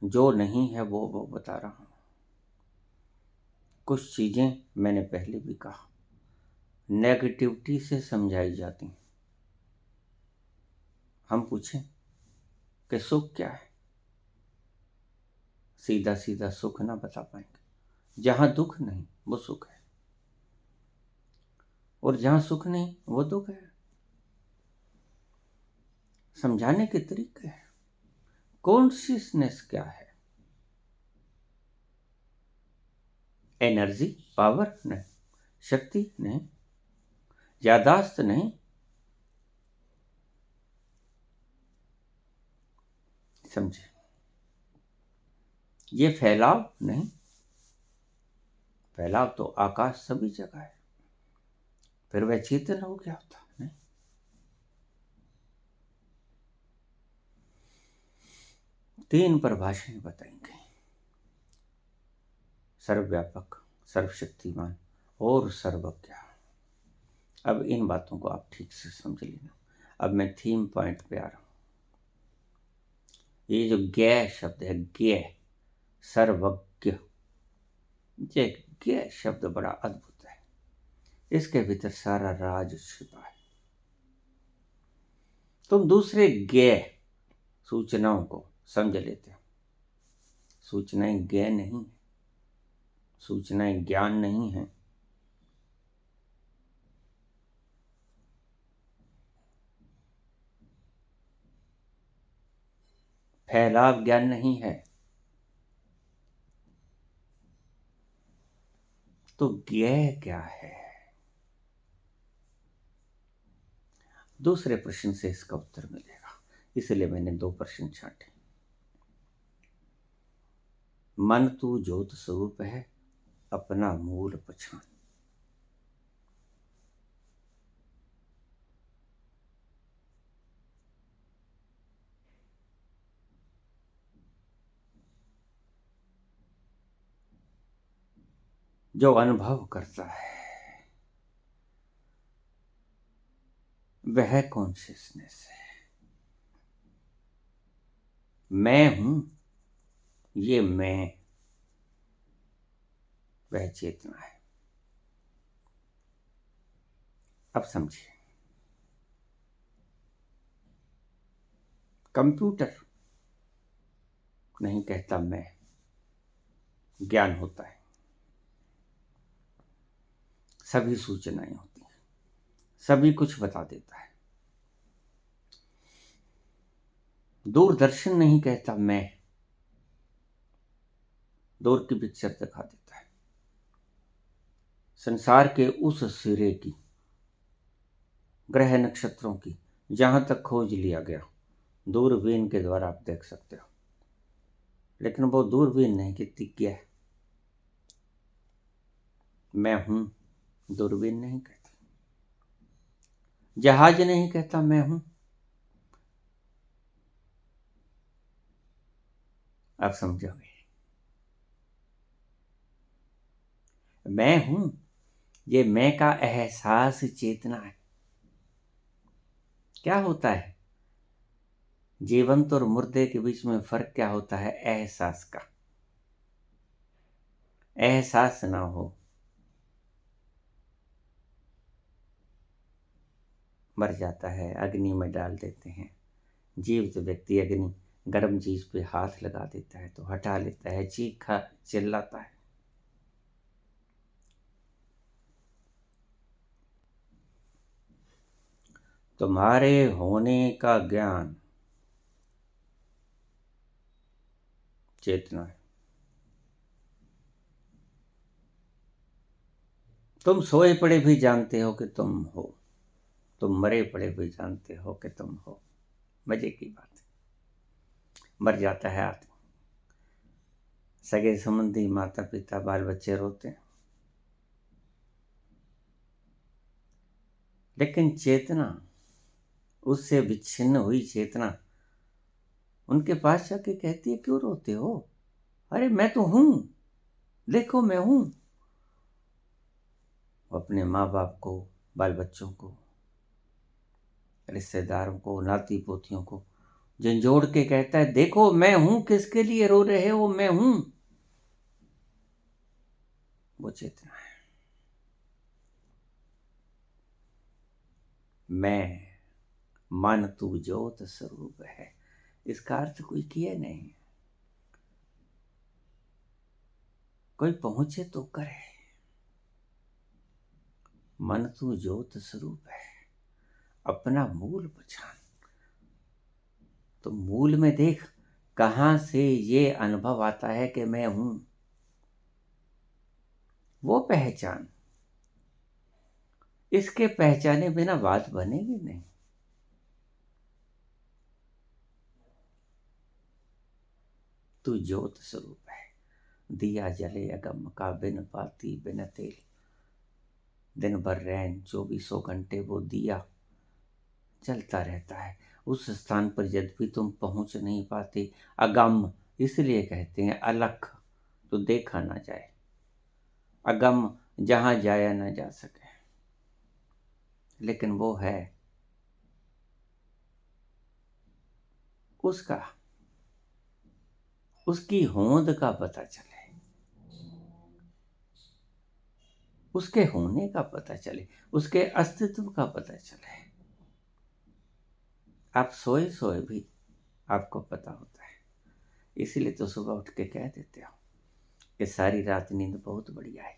जो नहीं है वो बता रहा हूं। कुछ चीजें मैंने पहले भी कहा, नेगेटिविटी से समझाई जाती। हम पूछें कि सुख क्या है, सीधा सीधा सुख ना बता पाएंगे। जहां दुख नहीं वो सुख है, और जहां सुख नहीं वो दुख है। समझाने के तरीके हैं। कॉन्शियसनेस क्या है? एनर्जी, पावर नहीं, शक्ति नहीं, यादाश्त नहीं, समझे? ये फैलाव नहीं, फैलाव तो आकाश सभी जगह है। फिर वह चेतन हो गया होता नहीं। तीन परिभाषाएं बताएंगे, सर्वव्यापक, सर्वशक्तिमान और सर्वज्ञ। अब इन बातों को आप ठीक से समझ लेना। अब मैं थीम पॉइंट पे आ रहा हूं। ये जो ज्ञ शब्द है, ज्ञ, सर्वज्ञ, ये ज्ञ शब्द बड़ा अद्भुत है। इसके भीतर सारा राज छिपा है। तुम दूसरे ज्ञ सूचनाओं को समझ लेते हो। सूचनाएं ज्ञ नहीं है, सूचनाएं ज्ञान नहीं है। फैलाव ज्ञान नहीं है। तो ज्ञ क्या है? दूसरे प्रश्न से इसका उत्तर मिलेगा, इसलिए मैंने दो प्रश्न छांटे। मन तू ज्योत स्वरूप है, अपना मूल पहचान। जो अनुभव करता है वह कॉन्शियसनेस है। मैं हूं, ये मैं, वह चेतना है। अब समझिए, कंप्यूटर नहीं कहता मैं, ज्ञान होता है। सभी सूचनाएं होती हैं, सभी कुछ बता देता है। दूरदर्शन नहीं कहता मैं, दूर की पिक्चर दिखा देता है। संसार के उस सिरे की, ग्रह नक्षत्रों की, जहां तक खोज लिया गया, दूरबीन के द्वारा आप देख सकते हो। लेकिन वो दूरबीन नहीं कहती क्या है। मैं हूं, दूरबीन नहीं कहती। जहाज नहीं कहता मैं हूं। आप समझोगे, मैं हूं, ये मैं का एहसास चेतना है। क्या होता है जीवंत और मुर्दे के बीच में फर्क? क्या होता है? एहसास का। एहसास ना हो, मर जाता है, अग्नि में डाल देते हैं। जीवित व्यक्ति अग्नि, गर्म चीज पे हाथ लगा देता है तो हटा लेता है, चीखा चिल्लाता है। तुम्हारे होने का ज्ञान चेतना है। तुम सोए पड़े भी जानते हो कि तुम हो, तुम मरे पड़े भी जानते हो कि तुम हो। मजे की बात है। मर जाता है आदमी, सगे संबंधी, माता पिता, बाल बच्चे रोते हैं, लेकिन चेतना, उससे विच्छिन्न हुई चेतना उनके पास जाके कहती है, क्यों रोते हो? अरे मैं तो हूं, देखो मैं हूं। वो अपने माँ बाप को, बाल बच्चों को, रिश्तेदारों को, नाती पोतियों को झंझोड़ के कहता है, देखो मैं हूं, किसके लिए रो रहे हो, मैं हूं। वो चेतना है। मैं मन तू ज्योत स्वरूप है, इसका अर्थ कोई किए नहीं, कोई पहुंचे तो करे। मन तू ज्योत स्वरूप है, अपना मूल पहचान। तो मूल में देख कहां से ये अनुभव आता है कि मैं हूं, वो पहचान। इसके पहचाने बिना बात बनेगी नहीं। तू ज्योत स्वरूप है, दिया जले अगम का, बिन बाती बिन तेल। दिन भर रैन 24 घंटे वो दिया चलता रहता है। उस स्थान पर यद्यपि तुम पहुंच नहीं पाते, अगम इसलिए कहते हैं, अलख तो देखा ना जाए, अगम जहां जाया ना जा सके, लेकिन वो है उसका, उसकी होंद का पता चले, उसके होने का पता चले, उसके अस्तित्व का पता चले। आप सोए सोए भी आपको पता होता है, इसीलिए तो सुबह उठ के कह देते हो कि सारी रात नींद बहुत बढ़िया आई।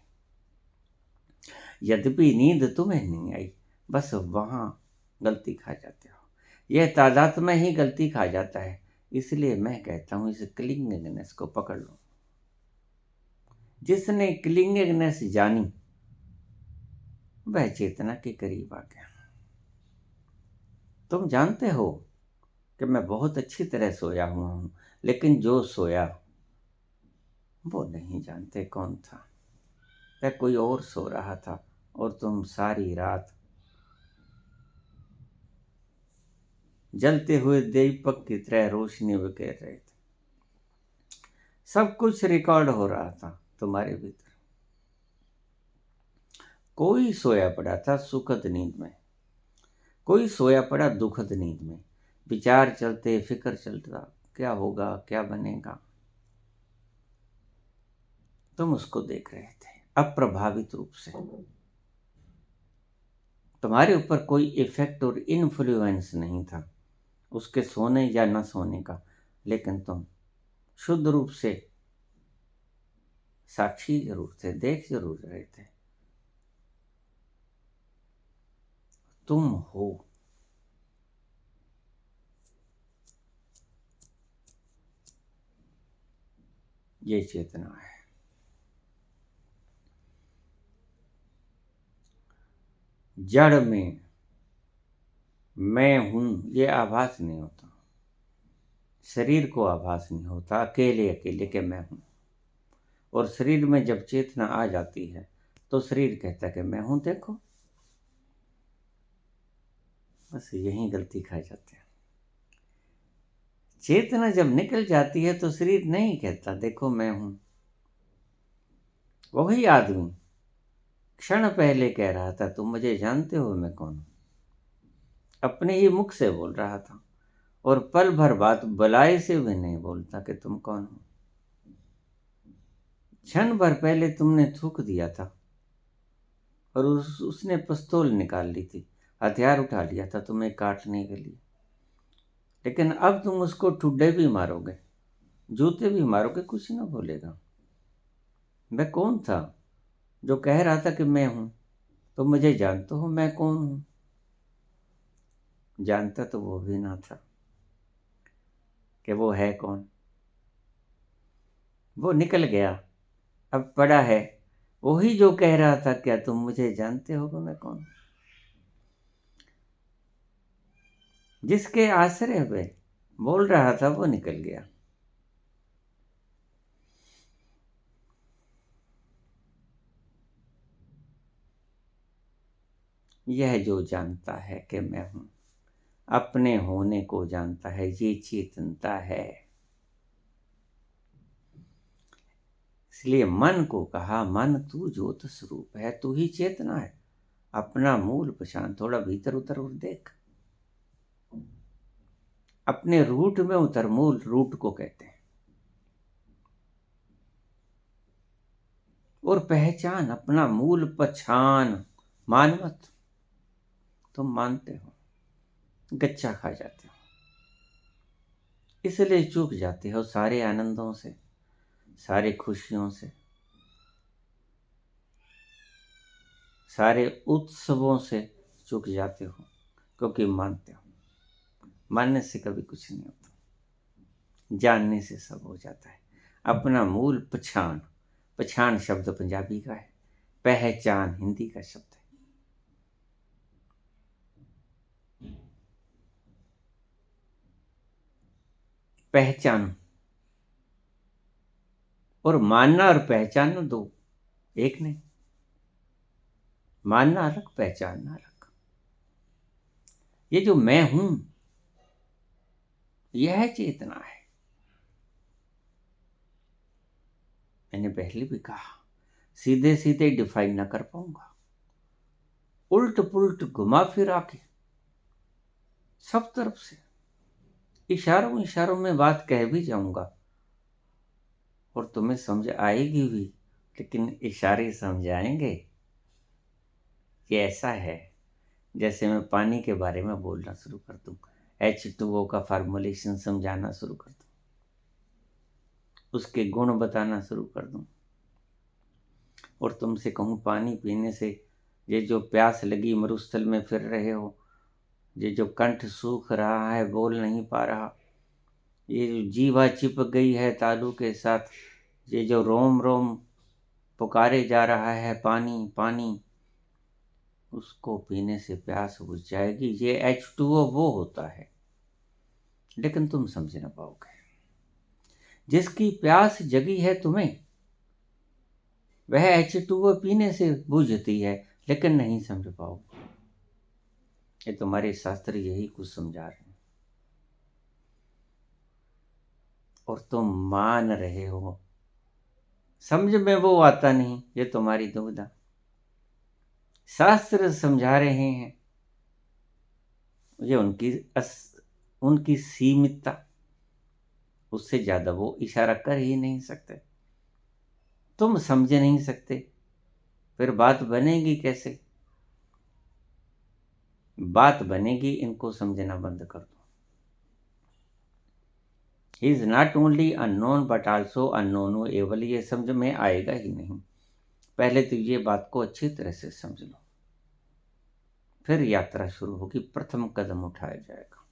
यद्यपि नींद तुम्हें नहीं आई, बस वहां गलती खा जाते हो, यह तादाद में ही गलती खा जाता है। इसलिए मैं कहता हूं, इस क्लिंगनेस को पकड़ लो। जिसने क्लिंगनेस जानी वह चेतना के करीब आ गया। तुम जानते हो कि मैं बहुत अच्छी तरह सोया हुआ हूं, लेकिन जो सोया वो नहीं जानते कौन था। वह कोई और सो रहा था और तुम सारी रात जलते हुए दीपक की तरह रोशनी बिखेर रहे थे। सब कुछ रिकॉर्ड हो रहा था तुम्हारे भीतर। कोई सोया पड़ा था सुखद नींद में, कोई सोया पड़ा दुखद नींद में। विचार चलते, फिक्र चलता, क्या होगा, क्या बनेगा। तुम उसको देख रहे थे अप्रभावित रूप से। तुम्हारे ऊपर कोई इफेक्ट और इन्फ्लुएंस नहीं था उसके सोने या न सोने का, लेकिन तुम शुद्ध रूप से साक्षी जरूर थे, देख जरूर रहे थे। तुम हो। ये चेतना है। जड़ में मैं हूं ये आभास नहीं होता, शरीर को आभास नहीं होता, अकेले अकेले के मैं हूं। और शरीर में जब चेतना आ जाती है तो शरीर कहता है कि मैं हूं, देखो। बस यही गलती खा जाते हैं। चेतना जब निकल जाती है तो शरीर नहीं कहता देखो मैं हूं। वही आदमी क्षण पहले कह रहा था, तुम मुझे जानते हो मैं कौन हूं, अपने ही मुख से बोल रहा था, और पल भर बाद बलाए से भी नहीं बोलता कि तुम कौन हो। क्षण भर पहले तुमने थूक दिया था और उसने पिस्तौल निकाल ली थी, हथियार उठा लिया था तुम्हें काटने के लिए। लेकिन अब तुम उसको ठुड्डे भी मारोगे, जूते भी मारोगे, कुछ ना बोलेगा। मैं कौन था जो कह रहा था कि मैं हूं, तुम मुझे जानते हो मैं कौन हूं? जानता तो वो भी ना था कि वो है कौन। वो निकल गया, अब पड़ा है वही जो कह रहा था, क्या तुम मुझे जानते हो मैं कौन। जिसके आश्रय पे बोल रहा था वो निकल गया। यह जो जानता है कि मैं हूं, अपने होने को जानता है, ये चेतनता है। इसलिए मन को कहा, मन तू ज्योत स्वरूप है, तू ही चेतना है। अपना मूल पहचान, थोड़ा भीतर उतर और देख, अपने रूट में उतर। मूल रूट को कहते हैं। और पहचान अपना मूल पहचान। मान मत, तुम मानते हो गच्चा खा जाते हो, इसलिए चूक जाते हो सारे आनंदों से, सारे खुशियों से, सारे उत्सवों से चूक जाते हो, क्योंकि मानते हो। मानने से कभी कुछ नहीं होता, जानने से सब हो जाता है। अपना मूल पहचान। पहचान शब्द पंजाबी का है, पहचान हिंदी का शब्द है। पहचान और मानना और पहचानना दो एक नहीं। मानना अलग, पहचानना अलग। ये जो मैं हूं, यह चेतना है। मैंने पहले भी कहा, सीधे सीधे डिफाइन ना कर पाऊंगा, उल्ट पुल्ट घुमा फिरा के सब तरफ से इशारों इशारों में बात कह भी जाऊंगा और तुम्हें समझ आएगी भी, लेकिन इशारे समझाएंगे। ये ऐसा है जैसे मैं पानी के बारे में बोलना शुरू कर दूं, H2O का फार्मूलेशन समझाना शुरू कर दूं, उसके गुण बताना शुरू कर दूं, और तुमसे कहूं पानी पीने से ये जो प्यास लगी मरुस्थल में फिर रहे हो, ये जो कंठ सूख रहा है बोल नहीं पा रहा, ये जो जीवा चिपक गई है तालू के साथ, ये जो रोम रोम पुकारे जा रहा है पानी पानी, उसको पीने से प्यास बुझ जाएगी। ये H2O वो होता है, लेकिन तुम समझ ना पाओगे। जिसकी प्यास जगी है तुम्हें, वह H2O पीने से बुझती है, लेकिन नहीं समझ पाओगे। ये तुम्हारे शास्त्र यही कुछ समझा रहे हैं, और तुम मान रहे हो। समझ में वो आता नहीं, ये तुम्हारी दुविधा। शास्त्र समझा रहे हैं, ये उनकी सीमितता, उससे ज्यादा वो इशारा कर ही नहीं सकते। तुम समझ नहीं सकते, फिर बात बनेगी कैसे? बात बनेगी, इनको समझना बंद कर दो। He is not only unknown but also unknowable, ये समझ में आएगा ही नहीं। पहले तो ये बात को अच्छी तरह से समझ लो, फिर यात्रा शुरू होगी। प्रथम कदम उठाया जाएगा,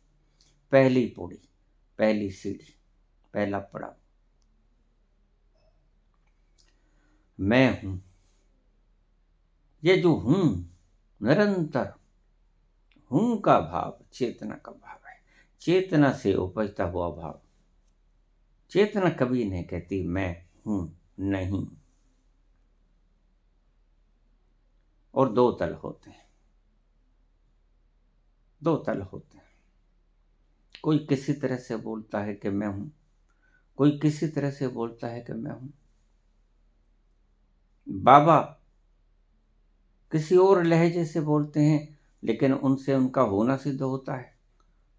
पहली पौड़ी, पहली सीढ़ी, पहला पड़ाव। मैं हूं, ये जो हूं, निरंतर हूं का भाव चेतना का भाव है। चेतना से उपजता हुआ भाव। चेतना कभी नहीं कहती मैं हूं, नहीं। और दो तल होते हैं, दो तल होते हैं। कोई किसी तरह से बोलता है कि मैं हूं, कोई किसी तरह से बोलता है कि मैं हूं। बाबा किसी और लहजे से बोलते हैं, लेकिन उनसे उनका होना सिद्ध होता है।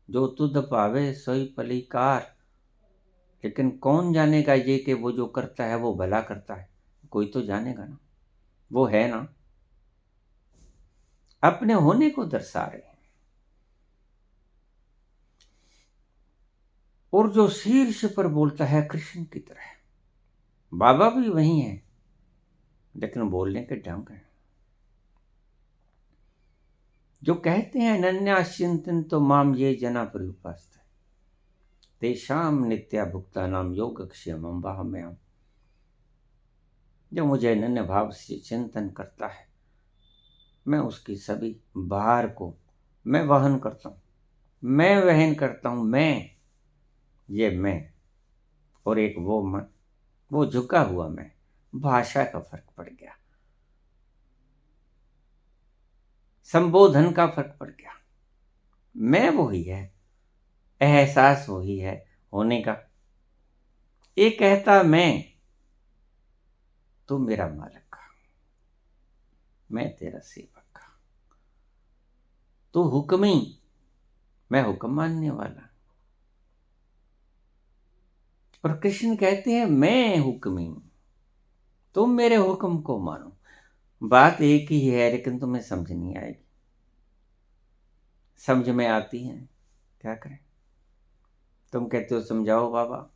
जो तुध पावे सोई पलीकार, लेकिन कौन जानेगा ये कि वो जो करता है वो भला करता है? कोई तो जानेगा ना, वो है ना। अपने होने को दर्शा रहे हैं। और जो शीर्ष पर बोलता है कृष्ण की तरह, बाबा भी वही है, लेकिन बोलने के ढंग है। जो कहते हैं अनन्याश्चिंतन तो माम ये जना पर्युपास्त तेषाम नित्या भुक्ता नाम योगक्षेमम वाहम्यहम्। जो मुझे अनन्य भाव से चिंतन करता है, मैं उसकी सभी भार को मैं वहन करता हूँ, मैं वहन करता हूँ। ये मैं और एक वो मन, वो झुका हुआ मैं। भाषा का फर्क पड़ गया, संबोधन का फर्क पड़ गया। मैं वही है, एहसास वही है होने का। ये कहता मैं, तू मेरा मालिक का, मैं तेरा सेवक का, तू हुक्मी, मैं हुक्म मानने वाला। और कृष्ण कहते हैं मैं हुक्मी, तुम मेरे हुक्म को मानो। बात एक ही है, लेकिन तुम्हें समझ नहीं आएगी। समझ में आती है, क्या करें। तुम कहते हो समझाओ बाबा,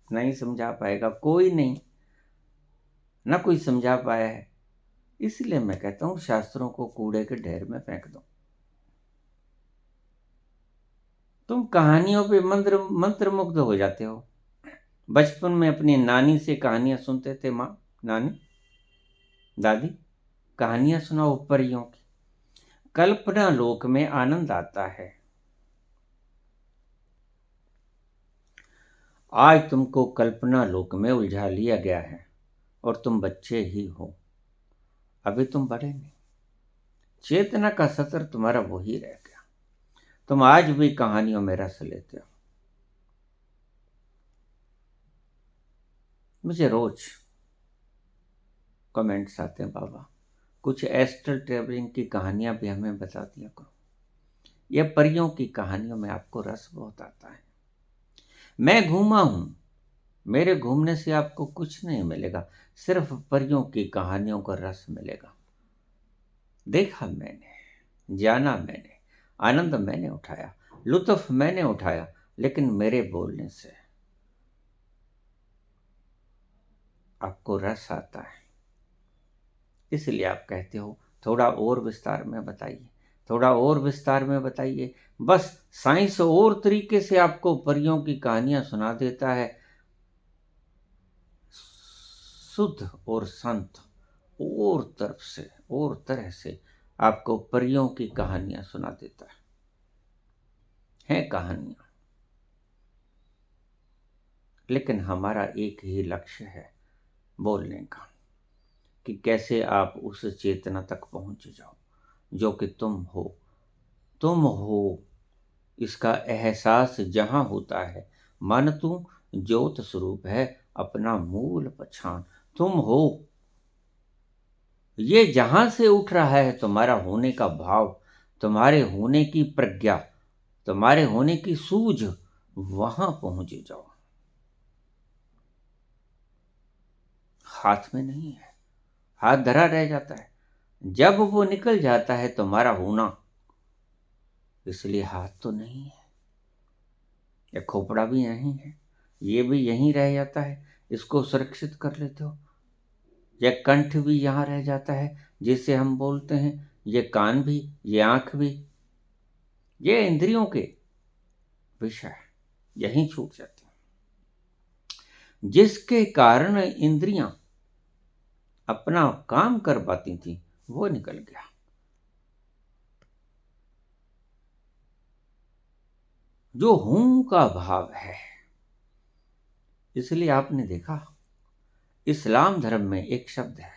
नहीं समझा पाएगा कोई, नहीं ना कोई समझा पाया है। इसलिए मैं कहता हूं शास्त्रों को कूड़े के ढेर में फेंक दो। तुम कहानियों पे मंत्र मंत्र मुग्ध हो जाते हो। बचपन में अपनी नानी से कहानियां सुनते थे, माँ, नानी, दादी, कहानियां सुनाओ परियों की। कल्पना लोक में आनंद आता है। आज तुमको कल्पना लोक में उलझा लिया गया है और तुम बच्चे ही हो, अभी तुम बड़े नहीं। चेतना का सतर तुम्हारा वही रह गया। तुम आज भी कहानियों में रस लेते हो। मुझे रोज कमेंट्स आते हैं, बाबा कुछ एस्ट्रल ट्रेवलिंग की कहानियां भी हमें बता दिया करो। यह परियों की कहानियों में आपको रस बहुत आता है। मैं घूमा हूं, मेरे घूमने से आपको कुछ नहीं मिलेगा, सिर्फ परियों की कहानियों का रस मिलेगा। देखा मैंने, जाना मैंने, आनंद मैंने उठाया, लुत्फ मैंने उठाया, लेकिन मेरे बोलने से आपको रस आता है। इसलिए आप कहते हो थोड़ा और विस्तार में बताइए, थोड़ा और विस्तार में बताइए। बस साइंस और तरीके से आपको परियों की कहानियां सुना देता है। शुद्ध और संत और तरफ से और तरह से आपको परियों की कहानियां सुना देता है कहानियां। लेकिन हमारा एक ही लक्ष्य है बोलने का, कि कैसे आप उस चेतना तक पहुंच जाओ जो कि तुम हो। तुम हो, इसका एहसास जहां होता है, मन तू ज्योत स्वरूप है, अपना मूल पहचान। तुम हो, ये जहां से उठ रहा है तुम्हारा होने का भाव, तुम्हारे होने की प्रज्ञा, तुम्हारे होने की सूझ, वहां पहुंच जाओ। हाथ में नहीं है, हाथ धरा रह जाता है। जब वो निकल जाता है तुम्हारा होना, इसलिए हाथ तो नहीं है। ये खोपड़ा भी यहीं है, ये भी यहीं रह जाता है, इसको सुरक्षित कर लेते हो। यह कंठ भी यहाँ रह जाता है जिससे हम बोलते हैं, ये कान भी, ये आंख भी, ये इंद्रियों के विषय यहीं छूट जाते हैं। जिसके कारण इंद्रियां अपना काम कर पाती थी, वो निकल गया। जो हूं का भाव है। इसलिए आपने देखा, इस्लाम धर्म में एक शब्द है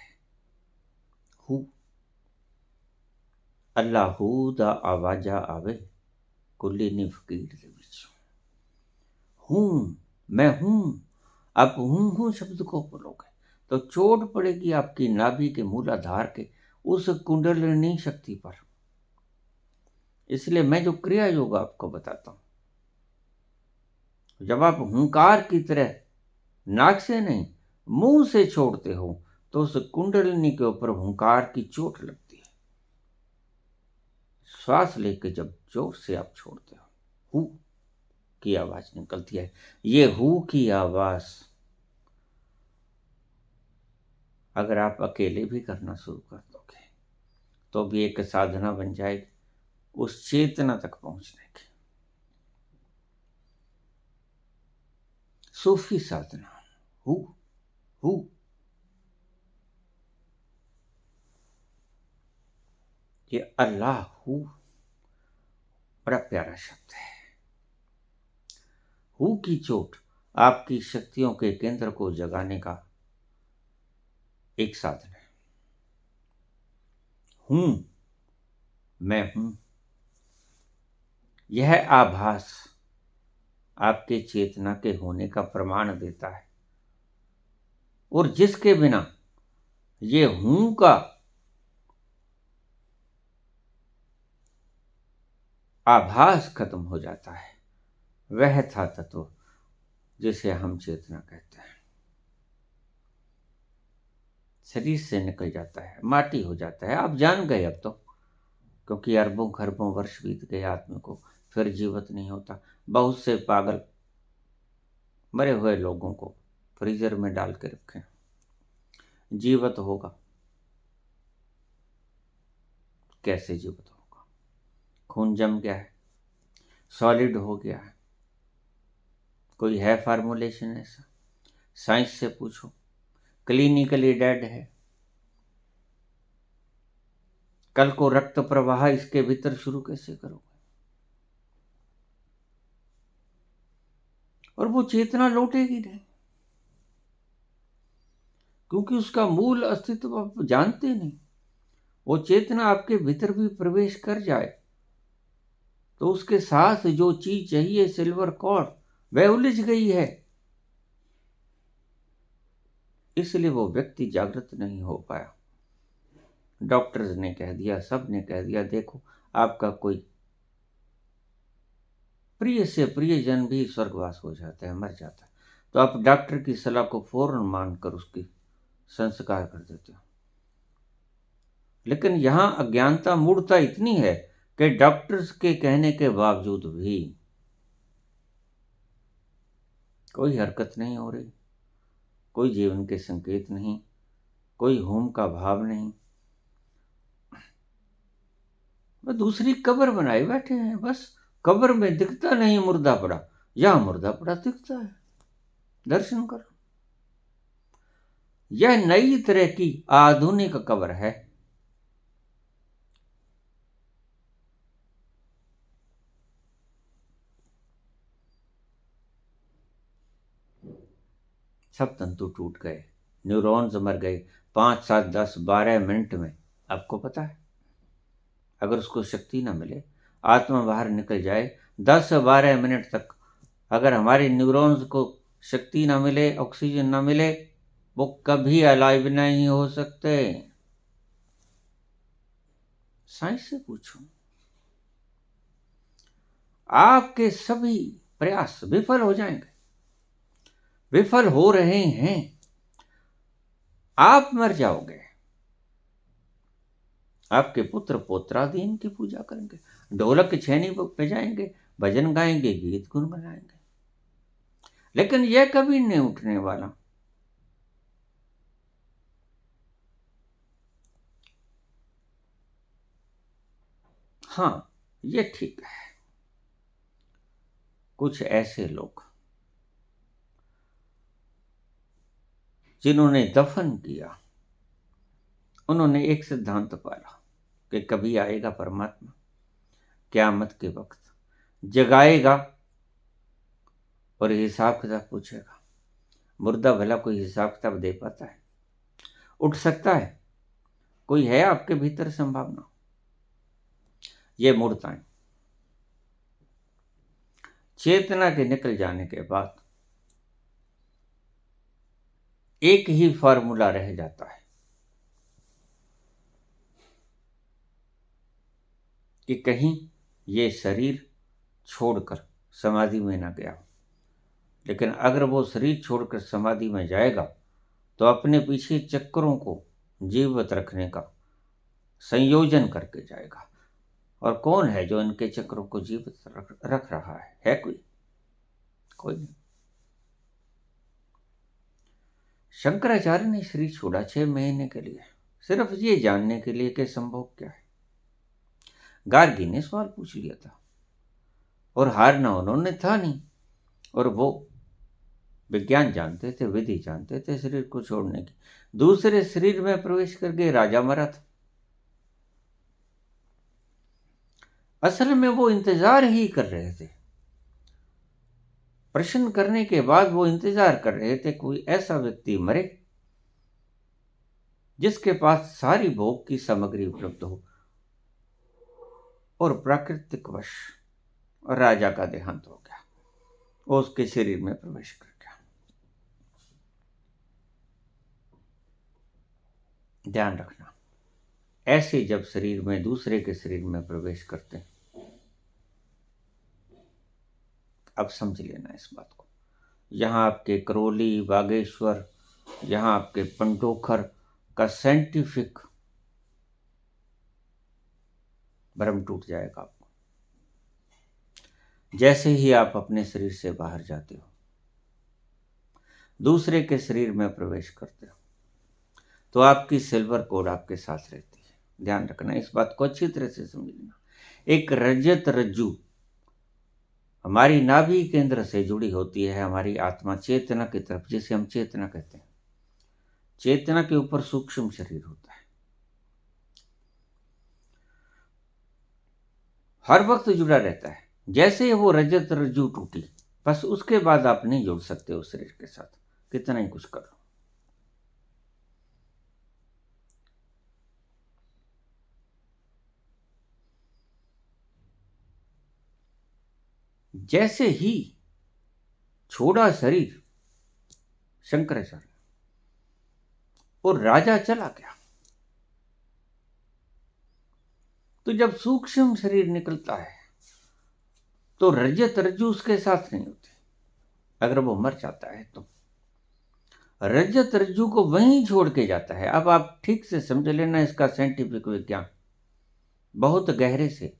हु। अल्लाहू दा आवाजा आवे, कुल्ली नी फकीर दे विच। हूं, मैं हूं। आप हूं शब्द को बोलोगे तो चोट पड़ेगी आपकी नाभि के मूलाधार के उस कुंडलिनी शक्ति पर। इसलिए मैं जो क्रिया योग आपको बताता हूं, जब आप हुंकार की तरह नाक से नहीं, मुंह से छोड़ते हो, तो उस कुंडलिनी के ऊपर हुंकार की चोट लगती है। श्वास लेके जब जोर से आप छोड़ते हो, हु की आवाज निकलती है। ये हु की आवाज अगर आप अकेले भी करना शुरू कर दोगे, तो भी एक साधना बन जाएगी उस चेतना तक पहुंचने की। सूफी साधना, हु हु। ये अल्लाह हु बड़ा प्यारा शब्द है। हु की चोट आपकी शक्तियों के केंद्र को जगाने का एक साधन है। हूं, मैं हूं, यह आभास आपके चेतना के होने का प्रमाण देता है, और जिसके बिना ये हूं का आभास खत्म हो जाता है, वह था तत्व जिसे हम चेतना कहते हैं। शरीर से निकल जाता है, माटी हो जाता है, आप जान गए अब तो, क्योंकि अरबों खरबों वर्ष बीत गए आत्मा को फिर जीवित नहीं होता। बहुत से पागल मरे हुए लोगों को फ्रीजर में डाल के रखें, जीवित होगा कैसे? जीवित होगा, खून जम गया है, सॉलिड हो गया है। कोई है फार्मूलेशन ऐसा? साइंस से पूछो, क्लिनिकली डेड है। कल को रक्त प्रवाह इसके भीतर शुरू कैसे करोगे? और वो चेतना लौटेगी नहीं, क्योंकि उसका मूल अस्तित्व आप जानते नहीं। वो चेतना आपके भीतर भी प्रवेश कर जाए तो उसके साथ जो चीज चाहिए, सिल्वर कॉर्ड, वह उलझ गई है। इसलिए वो व्यक्ति जागृत नहीं हो पाया। डॉक्टर्स ने कह दिया, सब ने कह दिया, देखो आपका कोई प्रिय से प्रियजन भी स्वर्गवास हो जाता है, मर जाता है, तो आप डॉक्टर की सलाह को फौरन मानकर उसकी संस्कार कर देते हो। लेकिन यहां अज्ञानता, मूढ़ता इतनी है कि डॉक्टर्स के कहने के बावजूद भी कोई हरकत नहीं हो रही, कोई जीवन के संकेत नहीं, कोई होम का भाव नहीं। वह दूसरी कब्र बनाए बैठे हैं, बस कब्र में दिखता नहीं मुर्दा पड़ा, यहां मुर्दा पड़ा दिखता है, दर्शन करो। यह नई तरह की आधुनिक कब्र है। सब तंतु टूट गए, न्यूरॉन्स मर गए, 5, 7, 10, 12 मिनट में। आपको पता है, अगर उसको शक्ति ना मिले, आत्मा बाहर निकल जाए, 10 12 मिनट तक अगर हमारे न्यूरॉन्स को शक्ति ना मिले, ऑक्सीजन ना मिले, वो कभी अलाइव नहीं हो सकते। साइंस से पूछो। आपके सभी प्रयास विफल हो जाएंगे, विफल हो रहे हैं। आप मर जाओगे, आपके पुत्र पोत्रादि इनकी पूजा करेंगे, ढोलक छेनी बजाएंगे, भजन गाएंगे, गीत गुनगुनाएंगे, लेकिन यह कभी नहीं उठने वाला। हाँ, ये ठीक है, कुछ ऐसे लोग जिन्होंने दफन किया, उन्होंने एक सिद्धांत पाला कि कभी आएगा परमात्मा, क़यामत के वक्त जगाएगा और हिसाब किताब पूछेगा। मुर्दा भला कोई हिसाब किताब दे पाता है? उठ सकता है? कोई है आपके भीतर संभावना? ये मूर्ताएं चेतना के निकल जाने के बाद एक ही फॉर्मूला रह जाता है कि कहीं ये शरीर छोड़कर समाधि में ना गया हो। लेकिन अगर वो शरीर छोड़कर समाधि में जाएगा तो अपने पीछे चक्रों को जीवित रखने का संयोजन करके जाएगा। और कौन है जो इनके चक्रों को जीवित रख रहा है? कोई? कोई नहीं। शंकराचार्य ने शरीर छोड़ा 6 महीने के लिए, सिर्फ ये जानने के लिए कि संभोग क्या है। गार्गी ने सवाल पूछ लिया था और हारना उन्होंने था नहीं, और वो विज्ञान जानते थे, विधि जानते थे शरीर को छोड़ने की। दूसरे शरीर में प्रवेश करके राजा मरा था। असल में वो इंतजार ही कर रहे थे, प्रश्न करने के बाद वो इंतजार कर रहे थे कोई ऐसा व्यक्ति मरे जिसके पास सारी भोग की सामग्री उपलब्ध हो और प्राकृतिक वश और राजा का देहांत हो गया, वो उसके शरीर में प्रवेश कर गया। ध्यान रखना, ऐसे जब शरीर में दूसरे के शरीर में प्रवेश करते हैं, अब समझ लेना इस बात को। यहाँ आपके करौली, बागेश्वर, यहाँ आपके पंडोखर का साइंटिफिक भ्रम टूट जाएगा आपको। जैसे ही आप अपने शरीर से बाहर जाते हो, दूसरे के शरीर में प्रवेश करते हो, तो आपकी सिल्वर कोड आपके साथ रहती है। ध्यान रखना, इस बात को अच्छी तरह से समझना। एक रजत रज्जु हमारी नाभि केंद्र से जुड़ी होती है हमारी आत्मा चेतना की तरफ, जिसे हम चेतना कहते हैं। चेतना के ऊपर सूक्ष्म शरीर होता है, हर वक्त जुड़ा रहता है। जैसे वो रजत रज्जु टूटी, बस उसके बाद आप नहीं जुड़ सकते उस शरीर के साथ, कितना ही कुछ करो। जैसे ही छोड़ा शरीर शंकराचार्य और राजा चला गया, तो जब सूक्ष्म शरीर निकलता है तो रजत रज्जु उसके साथ नहीं होती। अगर वो मर जाता है तो रजत रज्जु को वहीं छोड़ के जाता है। अब आप ठीक से समझ लेना इसका साइंटिफिक विज्ञान बहुत गहरे से।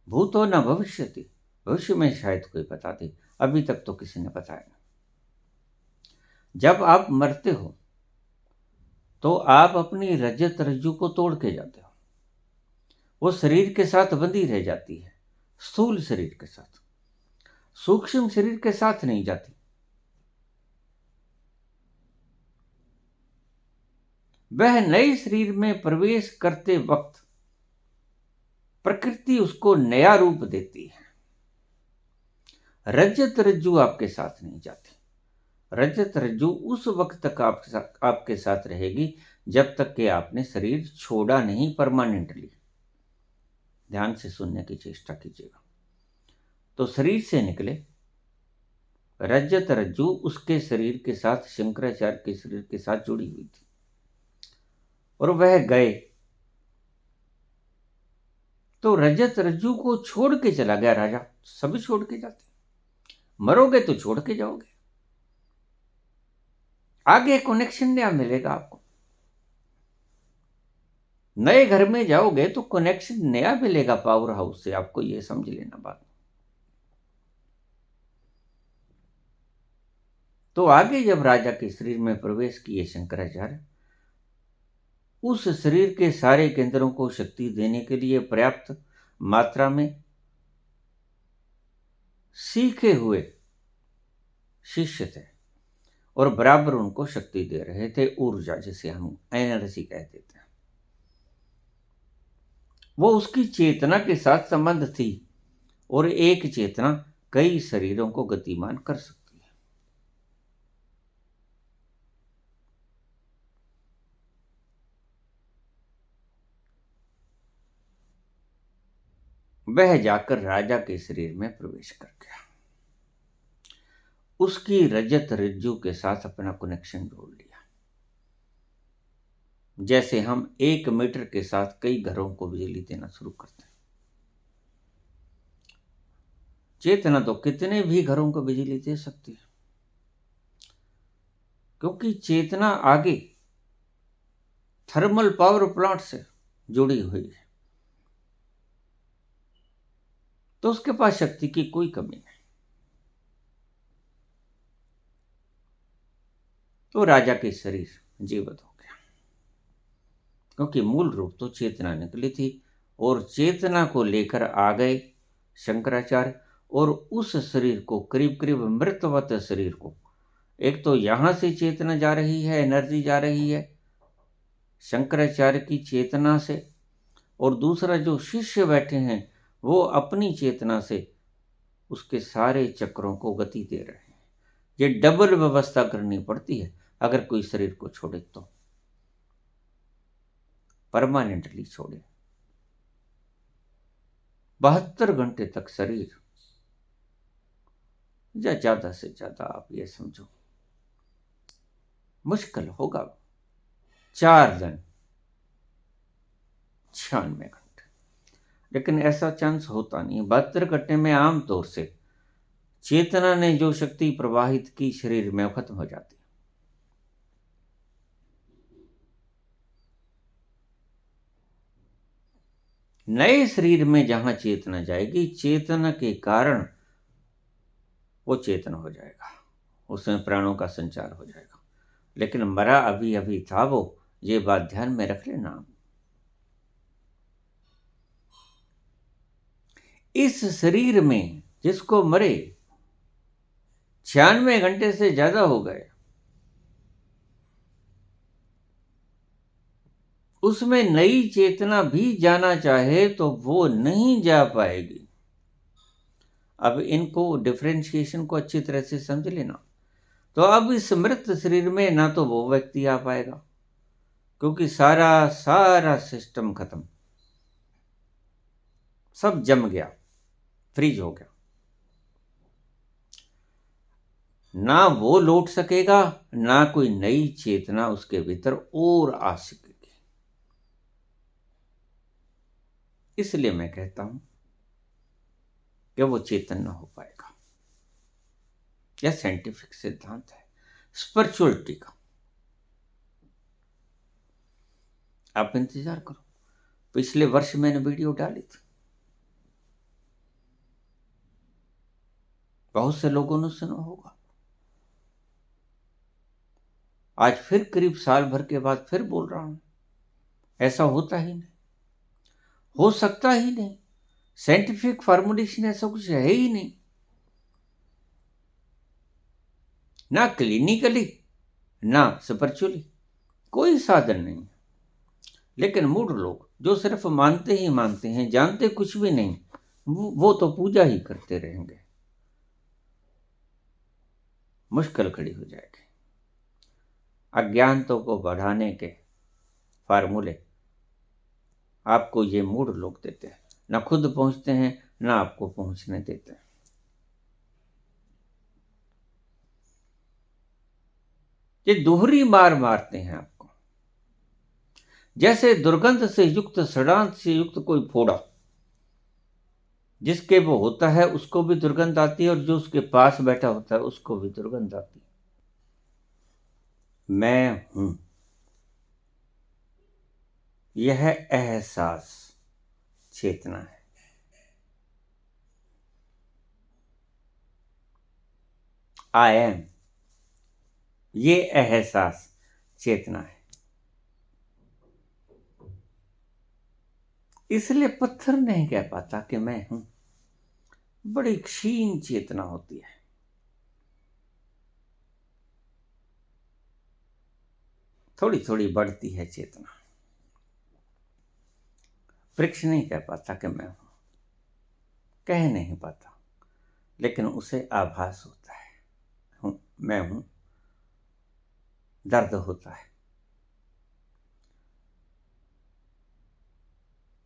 भूतो न भविष्यति, भविष्य में शायद कोई बता दे, अभी तक तो किसी ने बताया नहीं। जब आप मरते हो तो आप अपनी रजत रज्जु को तोड़ के जाते हो, वो शरीर के साथ बंधी रह जाती है, स्थूल शरीर के साथ, सूक्ष्म शरीर के साथ नहीं जाती। वह नए शरीर में प्रवेश करते वक्त प्रकृति उसको नया रूप देती है। रजत रज्जु आपके साथ नहीं जाती। रजत रज्जु उस वक्त तक आपके साथ रहेगी जब तक कि आपने शरीर छोड़ा नहीं परमानेंटली। ध्यान से सुनने की चेष्टा कीजिएगा। तो शरीर से निकले रजत रज्जु उसके शरीर के साथ, शंकराचार्य के शरीर के साथ जुड़ी हुई थी, और वह गए तो रजत रज्जु को छोड़ के चला गया राजा। सभी छोड़ के जाते, मरोगे तो छोड़ के जाओगे, आगे कनेक्शन नया मिलेगा आपको। नए घर में जाओगे तो कनेक्शन नया मिलेगा पावर हाउस से, आपको यह समझ लेना बात। तो आगे जब राजा के शरीर में प्रवेश किए शंकराचार्य, उस शरीर के सारे केंद्रों को शक्ति देने के लिए पर्याप्त मात्रा में सीखे हुए शिष्य थे और बराबर उनको शक्ति दे रहे थे, ऊर्जा जिसे हम एनर्जी कहते थे। वो उसकी चेतना के साथ संबंध थी, और एक चेतना कई शरीरों को गतिमान कर सकती है। वह जाकर राजा के शरीर में प्रवेश कर गया, उसकी रजत रज्जु के साथ अपना कनेक्शन जोड़ लिया। जैसे हम 1 मीटर के साथ कई घरों को बिजली देना शुरू करते हैं। चेतना तो कितने भी घरों को बिजली दे सकती है, क्योंकि चेतना आगे थर्मल पावर प्लांट से जुड़ी हुई है, तो उसके पास शक्ति की कोई कमी नहीं। तो राजा के शरीर जीवित हो गया, क्योंकि मूल रूप तो चेतना निकली थी, और चेतना को लेकर आ गए शंकराचार्य, और उस शरीर को करीब करीब मृतवत शरीर को, एक तो यहां से चेतना जा रही है, एनर्जी जा रही है शंकराचार्य की चेतना से, और दूसरा जो शिष्य बैठे हैं वो अपनी चेतना से उसके सारे चक्रों को गति दे रहे हैं। ये डबल व्यवस्था करनी पड़ती है अगर कोई शरीर को छोड़े, तो परमानेंटली छोड़े। 72 घंटे तक शरीर, या ज्यादा से ज्यादा आप ये समझो मुश्किल होगा 4 दिन 96 घंटे, लेकिन ऐसा चांस होता नहीं। 72 घंटे में आमतौर से चेतना ने जो शक्ति प्रवाहित की शरीर में वो खत्म हो जाती है। नए शरीर में जहां चेतना जाएगी, चेतना के कारण वो चेतन हो जाएगा, उसमें प्राणों का संचार हो जाएगा। लेकिन मरा अभी अभी था वो, ये बात ध्यान में रख लेना। इस शरीर में जिसको मरे 96 घंटे से ज्यादा हो गए, उसमें नई चेतना भी जाना चाहे तो वो नहीं जा पाएगी। अब इनको डिफरेंशिएशन को अच्छी तरह से समझ लेना। तो अब इस मृत शरीर में ना तो वो व्यक्ति आ पाएगा, क्योंकि सारा सारा सिस्टम खत्म, सब जम गया, फ्रीज हो गया। ना वो लौट सकेगा, ना कोई नई चेतना उसके भीतर और आ सकेगी। इसलिए मैं कहता हूं कि वो चेतन ना हो पाएगा। यह साइंटिफिक सिद्धांत है स्पिरिचुअलिटी का। आप इंतजार करो, पिछले वर्ष मैंने वीडियो डाली थी, बहुत से लोगों ने सुना होगा। आज फिर करीब साल भर के बाद फिर बोल रहा हूं, ऐसा होता ही नहीं, हो सकता ही नहीं। साइंटिफिक फॉर्मुलेशन ऐसा कुछ है ही नहीं, ना क्लिनिकली ना स्पिरिचुअली, कोई साधन नहीं। लेकिन मूढ़ लोग जो सिर्फ मानते ही मानते हैं, जानते कुछ भी नहीं, वो तो पूजा ही करते रहेंगे। मुश्किल खड़ी हो जाएगी। अज्ञानता को बढ़ाने के फार्मूले आपको ये मूढ़ लोग देते हैं, ना खुद पहुंचते हैं ना आपको पहुंचने देते हैं। ये दोहरी मार मारते हैं आपको, जैसे दुर्गंध से युक्त, षडांत से युक्त कोई फोड़ा, जिसके वो होता है उसको भी दुर्गंध आती है, और जो उसके पास बैठा होता है उसको भी दुर्गंध आती है। मैं हूं, यह एहसास चेतना है। आई एम, ये एहसास चेतना है। इसलिए पत्थर नहीं कह पाता कि मैं हूं। बड़ी क्षीण चेतना होती है, थोड़ी थोड़ी बढ़ती है चेतना। वृक्ष नहीं कह पाता कि मैं हूं, कह नहीं पाता, लेकिन उसे आभास होता है, मैं हूं, दर्द होता है।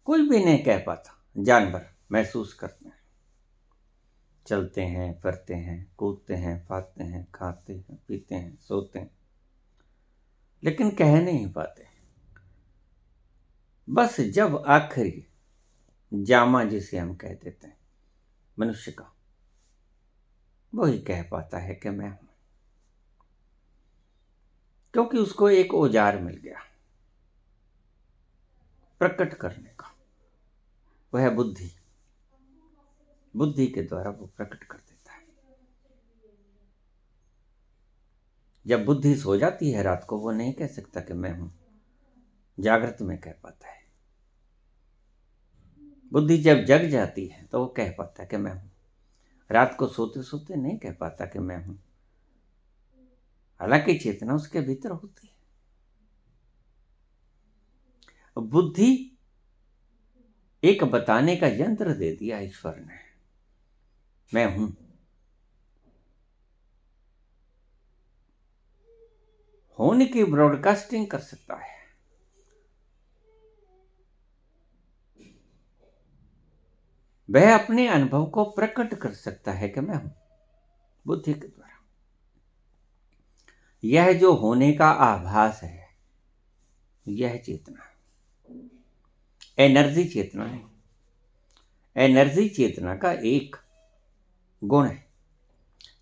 कोई भी नहीं कह पाता, जानवर महसूस करते हैं, चलते हैं, फिरते हैं, कूदते हैं, फाते हैं, खाते हैं, पीते हैं, सोते हैं, लेकिन कह नहीं पाते। बस जब आखिरी जामा जिसे हम कह देते हैं मनुष्य का, वही कह पाता है कि मैं हूं, क्योंकि उसको एक औजार मिल गया प्रकट करने का, वह बुद्धि। बुद्धि के द्वारा वो प्रकट कर देता है। जब बुद्धि सो जाती है रात को, वो नहीं कह सकता कि मैं हूं, जागृत में कह पाता है। बुद्धि जब जग जाती है तो वो कह पाता है कि मैं हूं, रात को सोते सोते नहीं कह पाता कि मैं हूं, हालांकि चेतना उसके भीतर होती है। बुद्धि एक बताने का यंत्र दे दिया ईश्वर ने, मैं हूं। होने की ब्रॉडकास्टिंग कर सकता है। वह अपने अनुभव को प्रकट कर सकता है कि मैं हूं, बुद्धि के द्वारा। यह जो होने का आभास है, यह चेतना है, एनर्जी चेतना नहीं। एनर्जी चेतना का एक गुण है,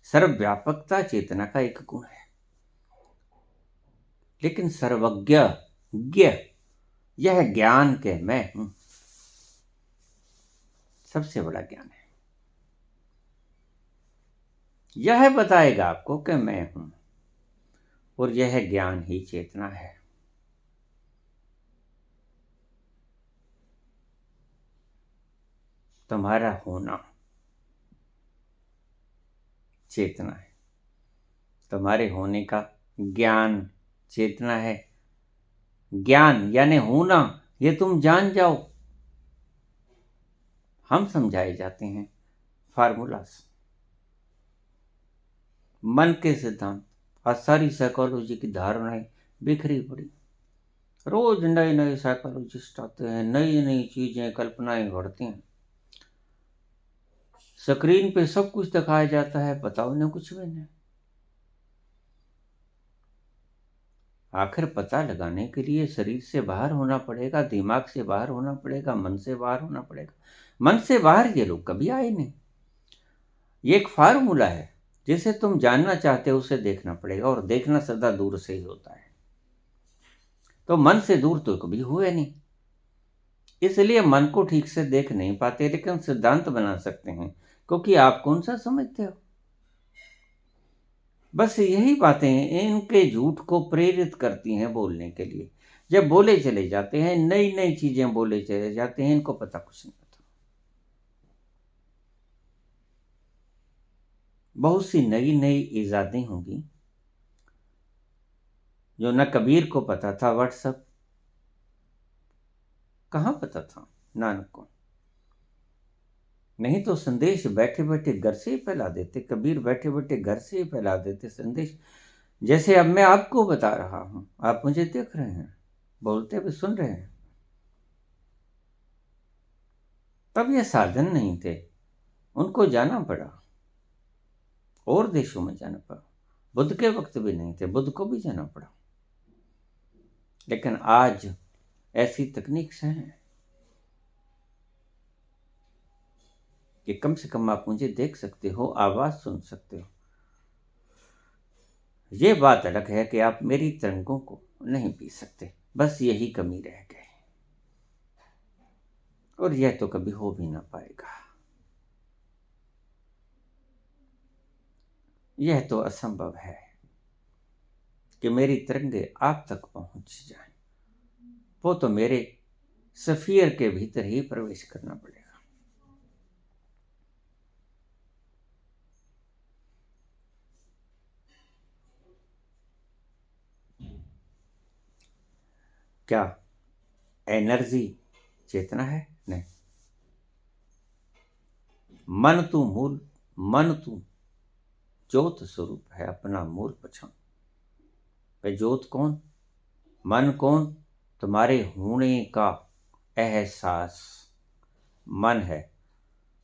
सर्वव्यापकता चेतना का एक गुण है। लेकिन सर्वज्ञ ज्ञ यह ज्ञान के मैं हूं, सबसे बड़ा ज्ञान है। यह बताएगा आपको कि मैं हूं, और यह ज्ञान ही चेतना है। तुम्हारा होना चेतना है, तुम्हारे होने का ज्ञान चेतना है। ज्ञान यानी होना, ये तुम जान जाओ। हम समझाए जाते हैं फार्मूलास, मन के सिद्धांत, और सारी साइकोलॉजी की धारणाएं बिखरी पड़ी। रोज नए नए साइकोलॉजिस्ट आते हैं, नई नई चीजें कल्पनाएं बढ़ती हैं। स्क्रीन पे सब कुछ दिखाया जाता है, पता उन्हें कुछ भी नहीं। आखिर पता लगाने के लिए शरीर से बाहर होना पड़ेगा, दिमाग से बाहर होना पड़ेगा, मन से बाहर होना पड़ेगा। मन से बाहर ये लोग कभी आए नहीं। ये एक फार्मूला है, जिसे तुम जानना चाहते हो उसे देखना पड़ेगा, और देखना सदा दूर से ही होता है। तो मन से दूर तो कभी हुए नहीं, इसलिए मन को ठीक से देख नहीं पाते, लेकिन सिद्धांत बना सकते हैं, क्योंकि आप कौन सा समझते हो। बस यही बातें इनके झूठ को प्रेरित करती हैं बोलने के लिए। जब बोले चले जाते हैं, नई नई चीजें बोले चले जाते हैं, इनको पता कुछ नहीं होता। बहुत सी नई नई इजादें होंगी जो न कबीर को पता था। व्हाट्सएप कहाँ पता था नानक को? नहीं तो संदेश बैठे बैठे घर से ही फैला देते, कबीर बैठे बैठे घर से ही फैला देते संदेश। जैसे अब मैं आपको बता रहा हूं, आप मुझे देख रहे हैं, बोलते हुए सुन रहे हैं। तब ये साधन नहीं थे, उनको जाना पड़ा, और देशों में जाना पड़ा। बुद्ध के वक्त भी नहीं थे, बुद्ध को भी जाना पड़ा। लेकिन आज ऐसी तकनीक्स हैं कि कम से कम आप मुझे देख सकते हो, आवाज सुन सकते हो। ये बात अलग है कि आप मेरी तरंगों को नहीं पी सकते। बस यही कमी रह गई, और यह तो कभी हो भी ना पाएगा। यह तो असंभव है कि मेरी तरंगे आप तक पहुंच जाएं। वो तो मेरे सफियर के भीतर ही प्रवेश करना पड़ेगा। क्या एनर्जी चेतना है? नहीं। मन तू ज्योत स्वरूप है, अपना मूल पहचान। भाई ज्योत कौन, मन कौन? तुम्हारे होने का एहसास मन है।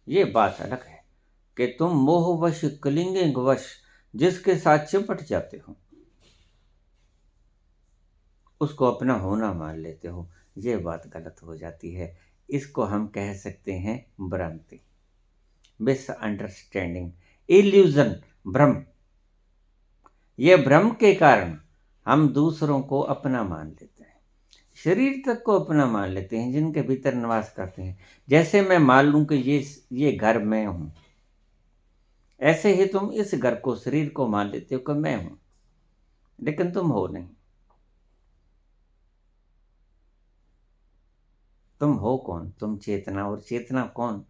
ये बात अलग है कि तुम मोहवश कलिंगवश जिसके साथ चिपट जाते हो, उसको अपना होना मान लेते हो। ये बात गलत हो जाती है। इसको हम कह सकते हैं भ्रांति, मिसअंडरस्टैंडिंग, इल्यूजन, भ्रम। ये भ्रम के कारण हम दूसरों को अपना मान लेते हैं, शरीर तक को अपना मान लेते हैं, जिनके भीतर निवास करते हैं। जैसे मैं मान लूं कि ये घर मैं हूं, ऐसे ही तुम इस घर को, शरीर को मान लेते हो कि मैं हूं, लेकिन तुम हो नहीं। तुम हो कौन? तुम चेतना। और चेतना कौन?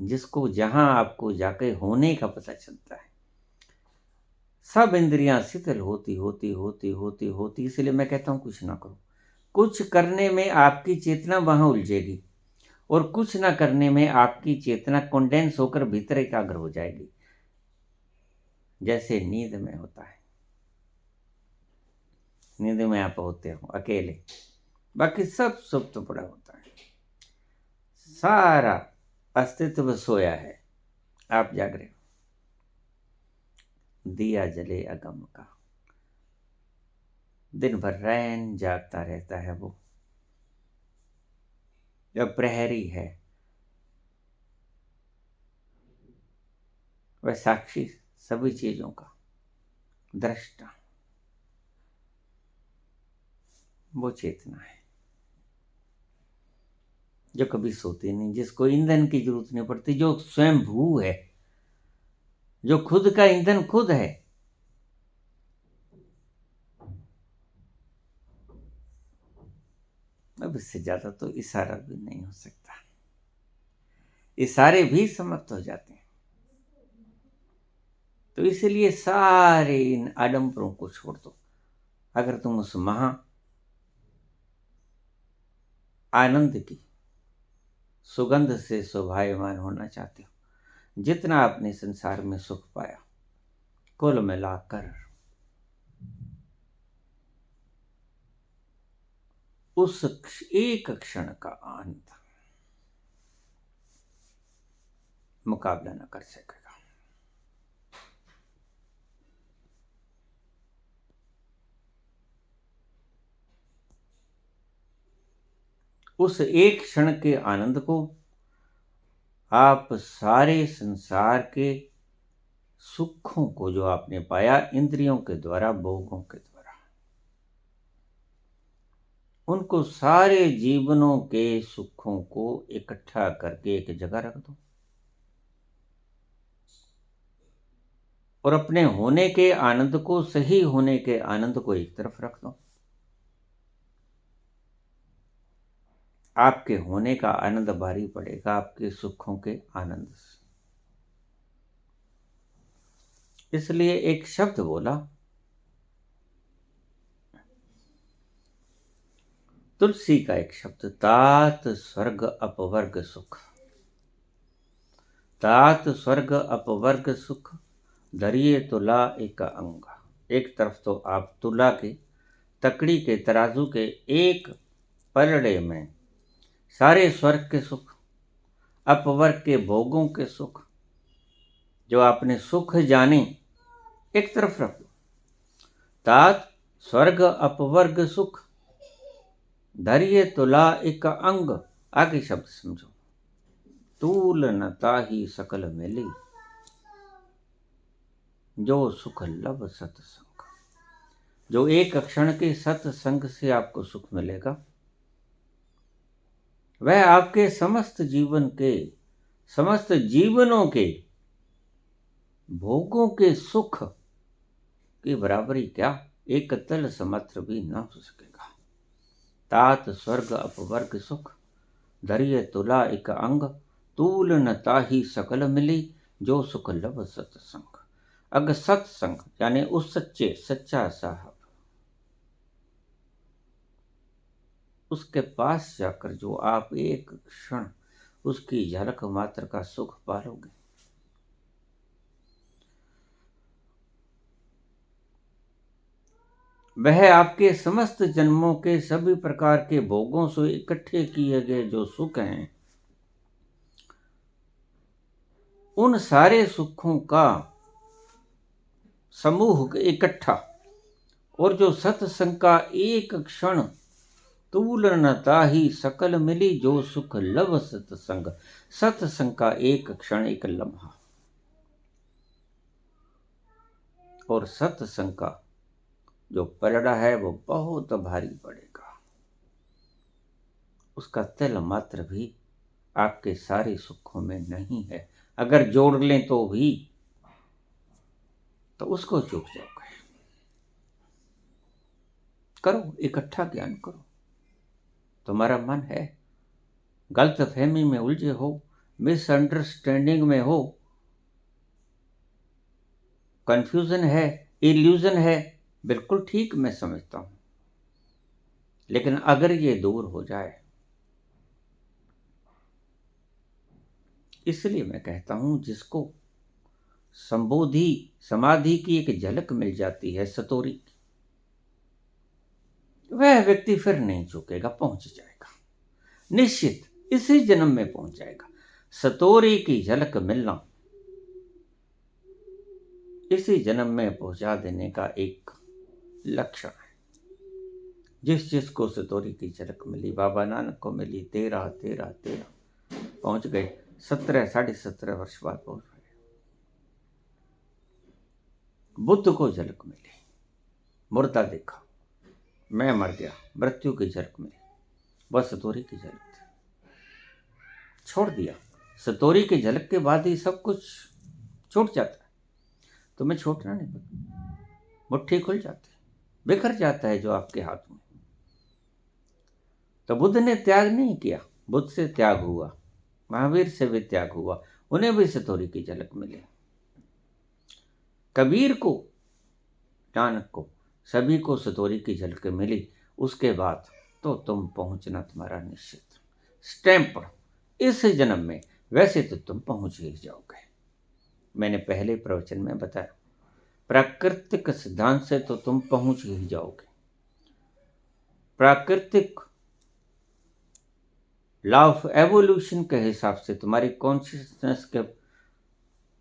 जिसको जहां आपको जाके होने का पता चलता है। सब इंद्रियां शिथिल होती होती होती होती होती, इसलिए मैं कहता हूं कुछ ना करो। कुछ करने में आपकी चेतना वहां उलझेगी, और कुछ ना करने में आपकी चेतना कंडेंस होकर भीतर एकाग्र हो जाएगी, जैसे नींद में होता है। नींद में आप होते हो अकेले, बाकी सब सुप्त पड़ा होता है। सारा अस्तित्व सोया है, आप जाग रहे हो। दिया जले अगम का, दिन भर रैन जागता रहता है वो, जब प्रहरी है वह साक्षी सभी चीजों का, दृष्टा, वो चेतना है जो कभी सोती नहीं, जिसको ईंधन की जरूरत नहीं पड़ती, जो स्वयं भू है, जो खुद का ईंधन खुद है। अब इससे ज्यादा तो इशारा भी नहीं हो सकता, इशारे भी समाप्त हो जाते हैं। तो इसलिए सारे इन आडंबरों को छोड़ दो। अगर तुम उस महा आनंद की सुगंध से शोभायमान होना चाहते हो, जितना आपने संसार में सुख पाया कुल मिलाकर उस एक क्षण का आनंद मुकाबला न कर सकेगा। उस एक क्षण के आनंद को आप सारे संसार के सुखों को जो आपने पाया इंद्रियों के द्वारा, भोगों के द्वारा, उनको सारे जीवनों के सुखों को इकट्ठा करके एक जगह रख दो और अपने होने के आनंद को, सही होने के आनंद को एक तरफ रख दो। आपके होने का आनंद भारी पड़ेगा आपके सुखों के आनंद से। इसलिए एक शब्द बोला, तुलसी का एक शब्द, तात स्वर्ग अपवर्ग सुख, तात स्वर्ग अपवर्ग सुख, धरिए तुला एक अंग। एक तरफ तो आप तुला के, तकड़ी के, तराजू के एक पलड़े में सारे स्वर्ग के सुख, अपवर्ग के भोगों के सुख, जो आपने सुख जाने, एक तरफ रख दो। तात स्वर्ग अपवर्ग सुख, धरिए तुला एक अंग। आगे शब्द समझो, तूल न ताहि सकल मिली, जो सुख लब सत्संग। जो एक क्षण के सत्संग से आपको सुख मिलेगा, वह आपके समस्त जीवन के, समस्त जीवनों के भोगों के सुख की बराबरी क्या, एक तल समत्र भी न हो सकेगा। तात स्वर्ग अपवर्ग सुख, धरिए तुला एक अंग, तूल न ताहि सकल मिली, जो सुख लब सत्संग। अग सत्संग यानी उस सच्चे, सच्चा साहब, उसके पास जाकर जो आप एक क्षण उसकी झलक मात्र का सुख पालोगे, वह आपके समस्त जन्मों के सभी प्रकार के भोगों से इकट्ठे किए गए जो सुख हैं, उन सारे सुखों का समूह इकट्ठा, और जो सत्संग का एक क्षण, तूल न ताहि सकल मिली, जो सुख लब सत्संग। सत्संग का एक क्षण, एक लम्हा, और सत्संग का जो पलड़ा है वो बहुत भारी पड़ेगा, उसका तिल मात्र भी आपके सारे सुखों में नहीं है। अगर जोड़ लें तो भी, तो उसको चूक जाओगे। करो, इकट्ठा ज्ञान करो। तुम्हारा मन है, गलत फहमी में उलझे हो, मिसअंडरस्टैंडिंग में हो, कंफ्यूजन है, इल्यूजन है, बिल्कुल ठीक, मैं समझता हूं। लेकिन अगर ये दूर हो जाए, इसलिए मैं कहता हूं, जिसको संबोधि समाधि की एक झलक मिल जाती है सतोरी की, वह व्यक्ति फिर नहीं चूकेगा, पहुंच जाएगा, निश्चित इसी जन्म में पहुंच जाएगा। सतोरी की झलक मिलना इसी जन्म में पहुंचा देने का एक लक्षण है। जिस जिसको सतोरी की झलक मिली, बाबा नानक को मिली, 13 13 13 पहुंच गए, 17 17.5 वर्ष बाद पहुंच गए। बुद्ध को झलक मिली, मुर्दा देखा, मैं मर गया, मृत्यु की झलक मिली, बस सतोरी की झलक थी, छोड़ दिया। सतोरी की झलक के बाद ही सब कुछ छूट जाता है। तुम्हें छोड़ना नहीं पड़ता, मुट्ठी खुल जाती, बिखर जाता है जो आपके हाथ में। तो बुद्ध ने त्याग नहीं किया, बुद्ध से त्याग हुआ, महावीर से भी त्याग हुआ, उन्हें भी सतोरी की झलक मिली। कबीर को, नानक को, सभी को सतोरी की झलक मिली। उसके बाद तो तुम पहुंचना तुम्हारा निश्चित, स्टैंप पर, इस जन्म में। वैसे तो तुम पहुंच ही जाओगे। मैंने पहले प्रवचन में बताया, प्राकृतिक सिद्धांत से तो तुम पहुंच ही जाओगे। प्राकृतिक लॉ ऑफ एवोल्यूशन के हिसाब से, तुम्हारी कॉन्शियसनेस के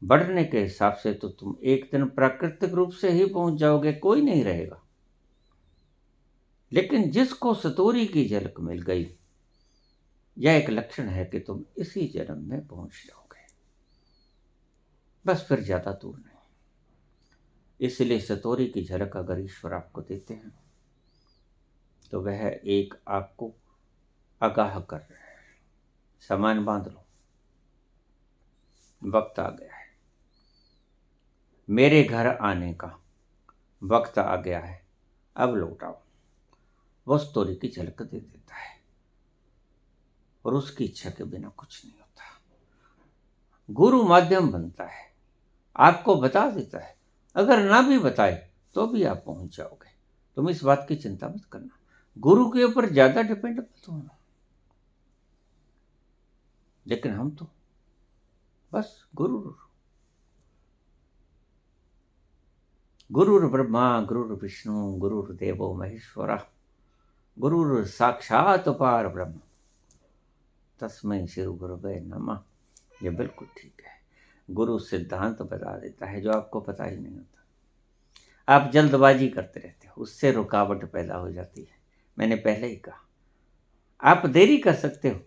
बढ़ने के हिसाब से तो तुम एक दिन प्राकृतिक रूप से ही पहुंच जाओगे, कोई नहीं रहेगा। लेकिन जिसको सतोरी की झलक मिल गई, यह एक लक्षण है कि तुम इसी जन्म में पहुंच जाओगे, बस फिर ज्यादा दूर नहीं। इसलिए सतोरी की झलक अगर ईश्वर आपको देते हैं तो वह एक आपको आगाह कर रहे हैं, सामान बांध लो, वक्त आ गया है, मेरे घर आने का वक्त आ गया है, अब लौट आओ। वो सतोरी की झलक दे देता है और उसकी इच्छा के बिना कुछ नहीं होता। गुरु माध्यम बनता है, आपको बता देता है, अगर ना भी बताए तो भी आप पहुंच जाओगे। तुम इस बात की चिंता मत करना, गुरु के ऊपर ज्यादा डिपेंड मत होना। लेकिन हम तो बस गुरुर्ब्रह्मा गुरुर्विष्णु गुरुर्देवो महेश्वरा गुरुर साक्षात पार ब्रह्म तस्मै श्री गुरुवे नमः। ये बिल्कुल ठीक है। गुरु सिद्धांत बता देता है जो आपको पता ही नहीं होता। आप जल्दबाजी करते रहते हो, उससे रुकावट पैदा हो जाती है। मैंने पहले ही कहा, आप देरी कर सकते हो,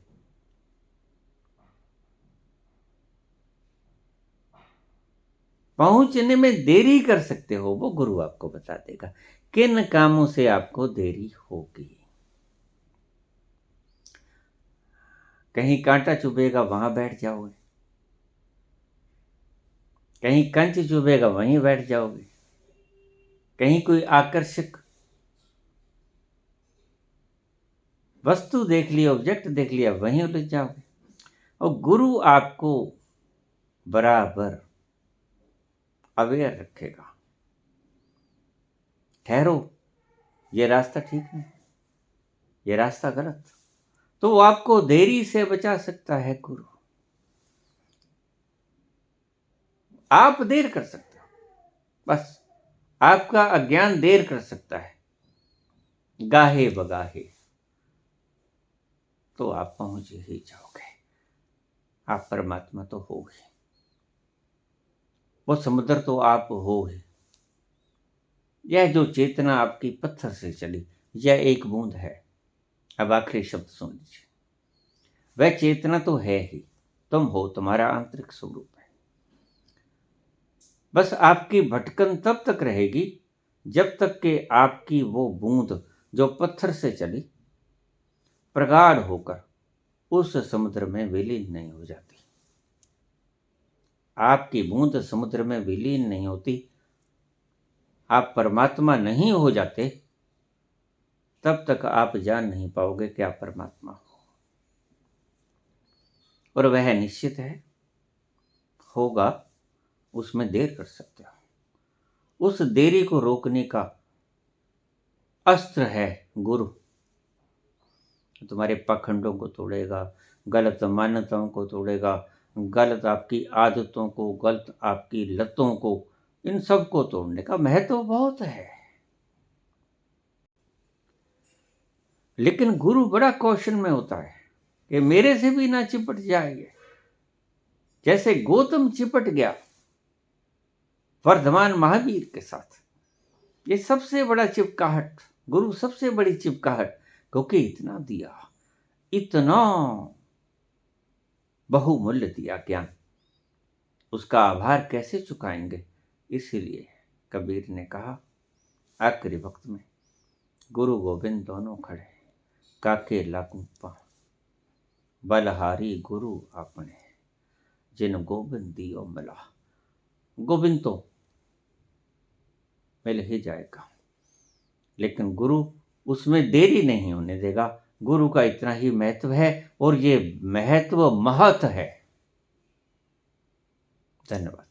पहुंचने में देरी कर सकते हो, वो गुरु आपको बता देगा किन कामों से आपको देरी होगी। कहीं कांटा चुभेगा वहां बैठ जाओगे, कहीं कंच चुभेगा वहीं बैठ जाओगे, कहीं कोई आकर्षक वस्तु देख लिया, ऑब्जेक्ट देख लिया, वहीं उलझ जाओगे। और गुरु आपको बराबर अवेयर रखेगा, ठहरो, ये रास्ता ठीक नहीं, ये रास्ता गलत, तो वो आपको देरी से बचा सकता है गुरु। आप देर कर सकते हो, बस आपका अज्ञान देर कर सकता है, गाहे बगाहे तो आप पहुंच ही जाओगे। आप परमात्मा तो हो ही, वो समुद्र तो आप हो ही। यह जो चेतना आपकी पत्थर से चली, यह एक बूंद है। अब आखिरी शब्द सुन लीजिए, वह चेतना तो है ही, तुम हो, तुम्हारा आंतरिक स्वरूप है। बस आपकी भटकन तब तक रहेगी जब तक कि आपकी वो बूंद जो पत्थर से चली प्रगाढ़ होकर उस समुद्र में विलीन नहीं हो जाती। आपकी बूंद समुद्र में विलीन नहीं होती, आप परमात्मा नहीं हो जाते, तब तक आप जान नहीं पाओगे कि आप परमात्मा हो। और वह निश्चित है, होगा, उसमें देर कर सकते हो। उस देरी को रोकने का अस्त्र है गुरु। तुम्हारे पाखंडों को तोड़ेगा, गलत मान्यताओं को तोड़ेगा, गलत आपकी आदतों को, गलत आपकी लतों को, इन सब को तोड़ने का महत्व बहुत है। लेकिन गुरु बड़ा कौशल में होता है कि मेरे से भी ना चिपट जाएंगे, जैसे गौतम चिपट गया वर्धमान महावीर के साथ। ये सबसे बड़ा चिपकाहट, गुरु सबसे बड़ी चिपकाहट, क्योंकि इतना दिया, इतना बहुमूल्य दिया ज्ञान, उसका आभार कैसे चुकाएंगे। इसीलिए कबीर ने कहा आखिरी वक्त में, गुरु गोविंद दोनों खड़े, काके लागू पाँव, बलहारी गुरु आपने, जिन गोविंद दियो मिला। गोविंद तो मिल ही जाएगा, लेकिन गुरु उसमें देरी नहीं होने देगा। गुरु का इतना ही महत्व है, और ये महत्व महत है। धन्यवाद।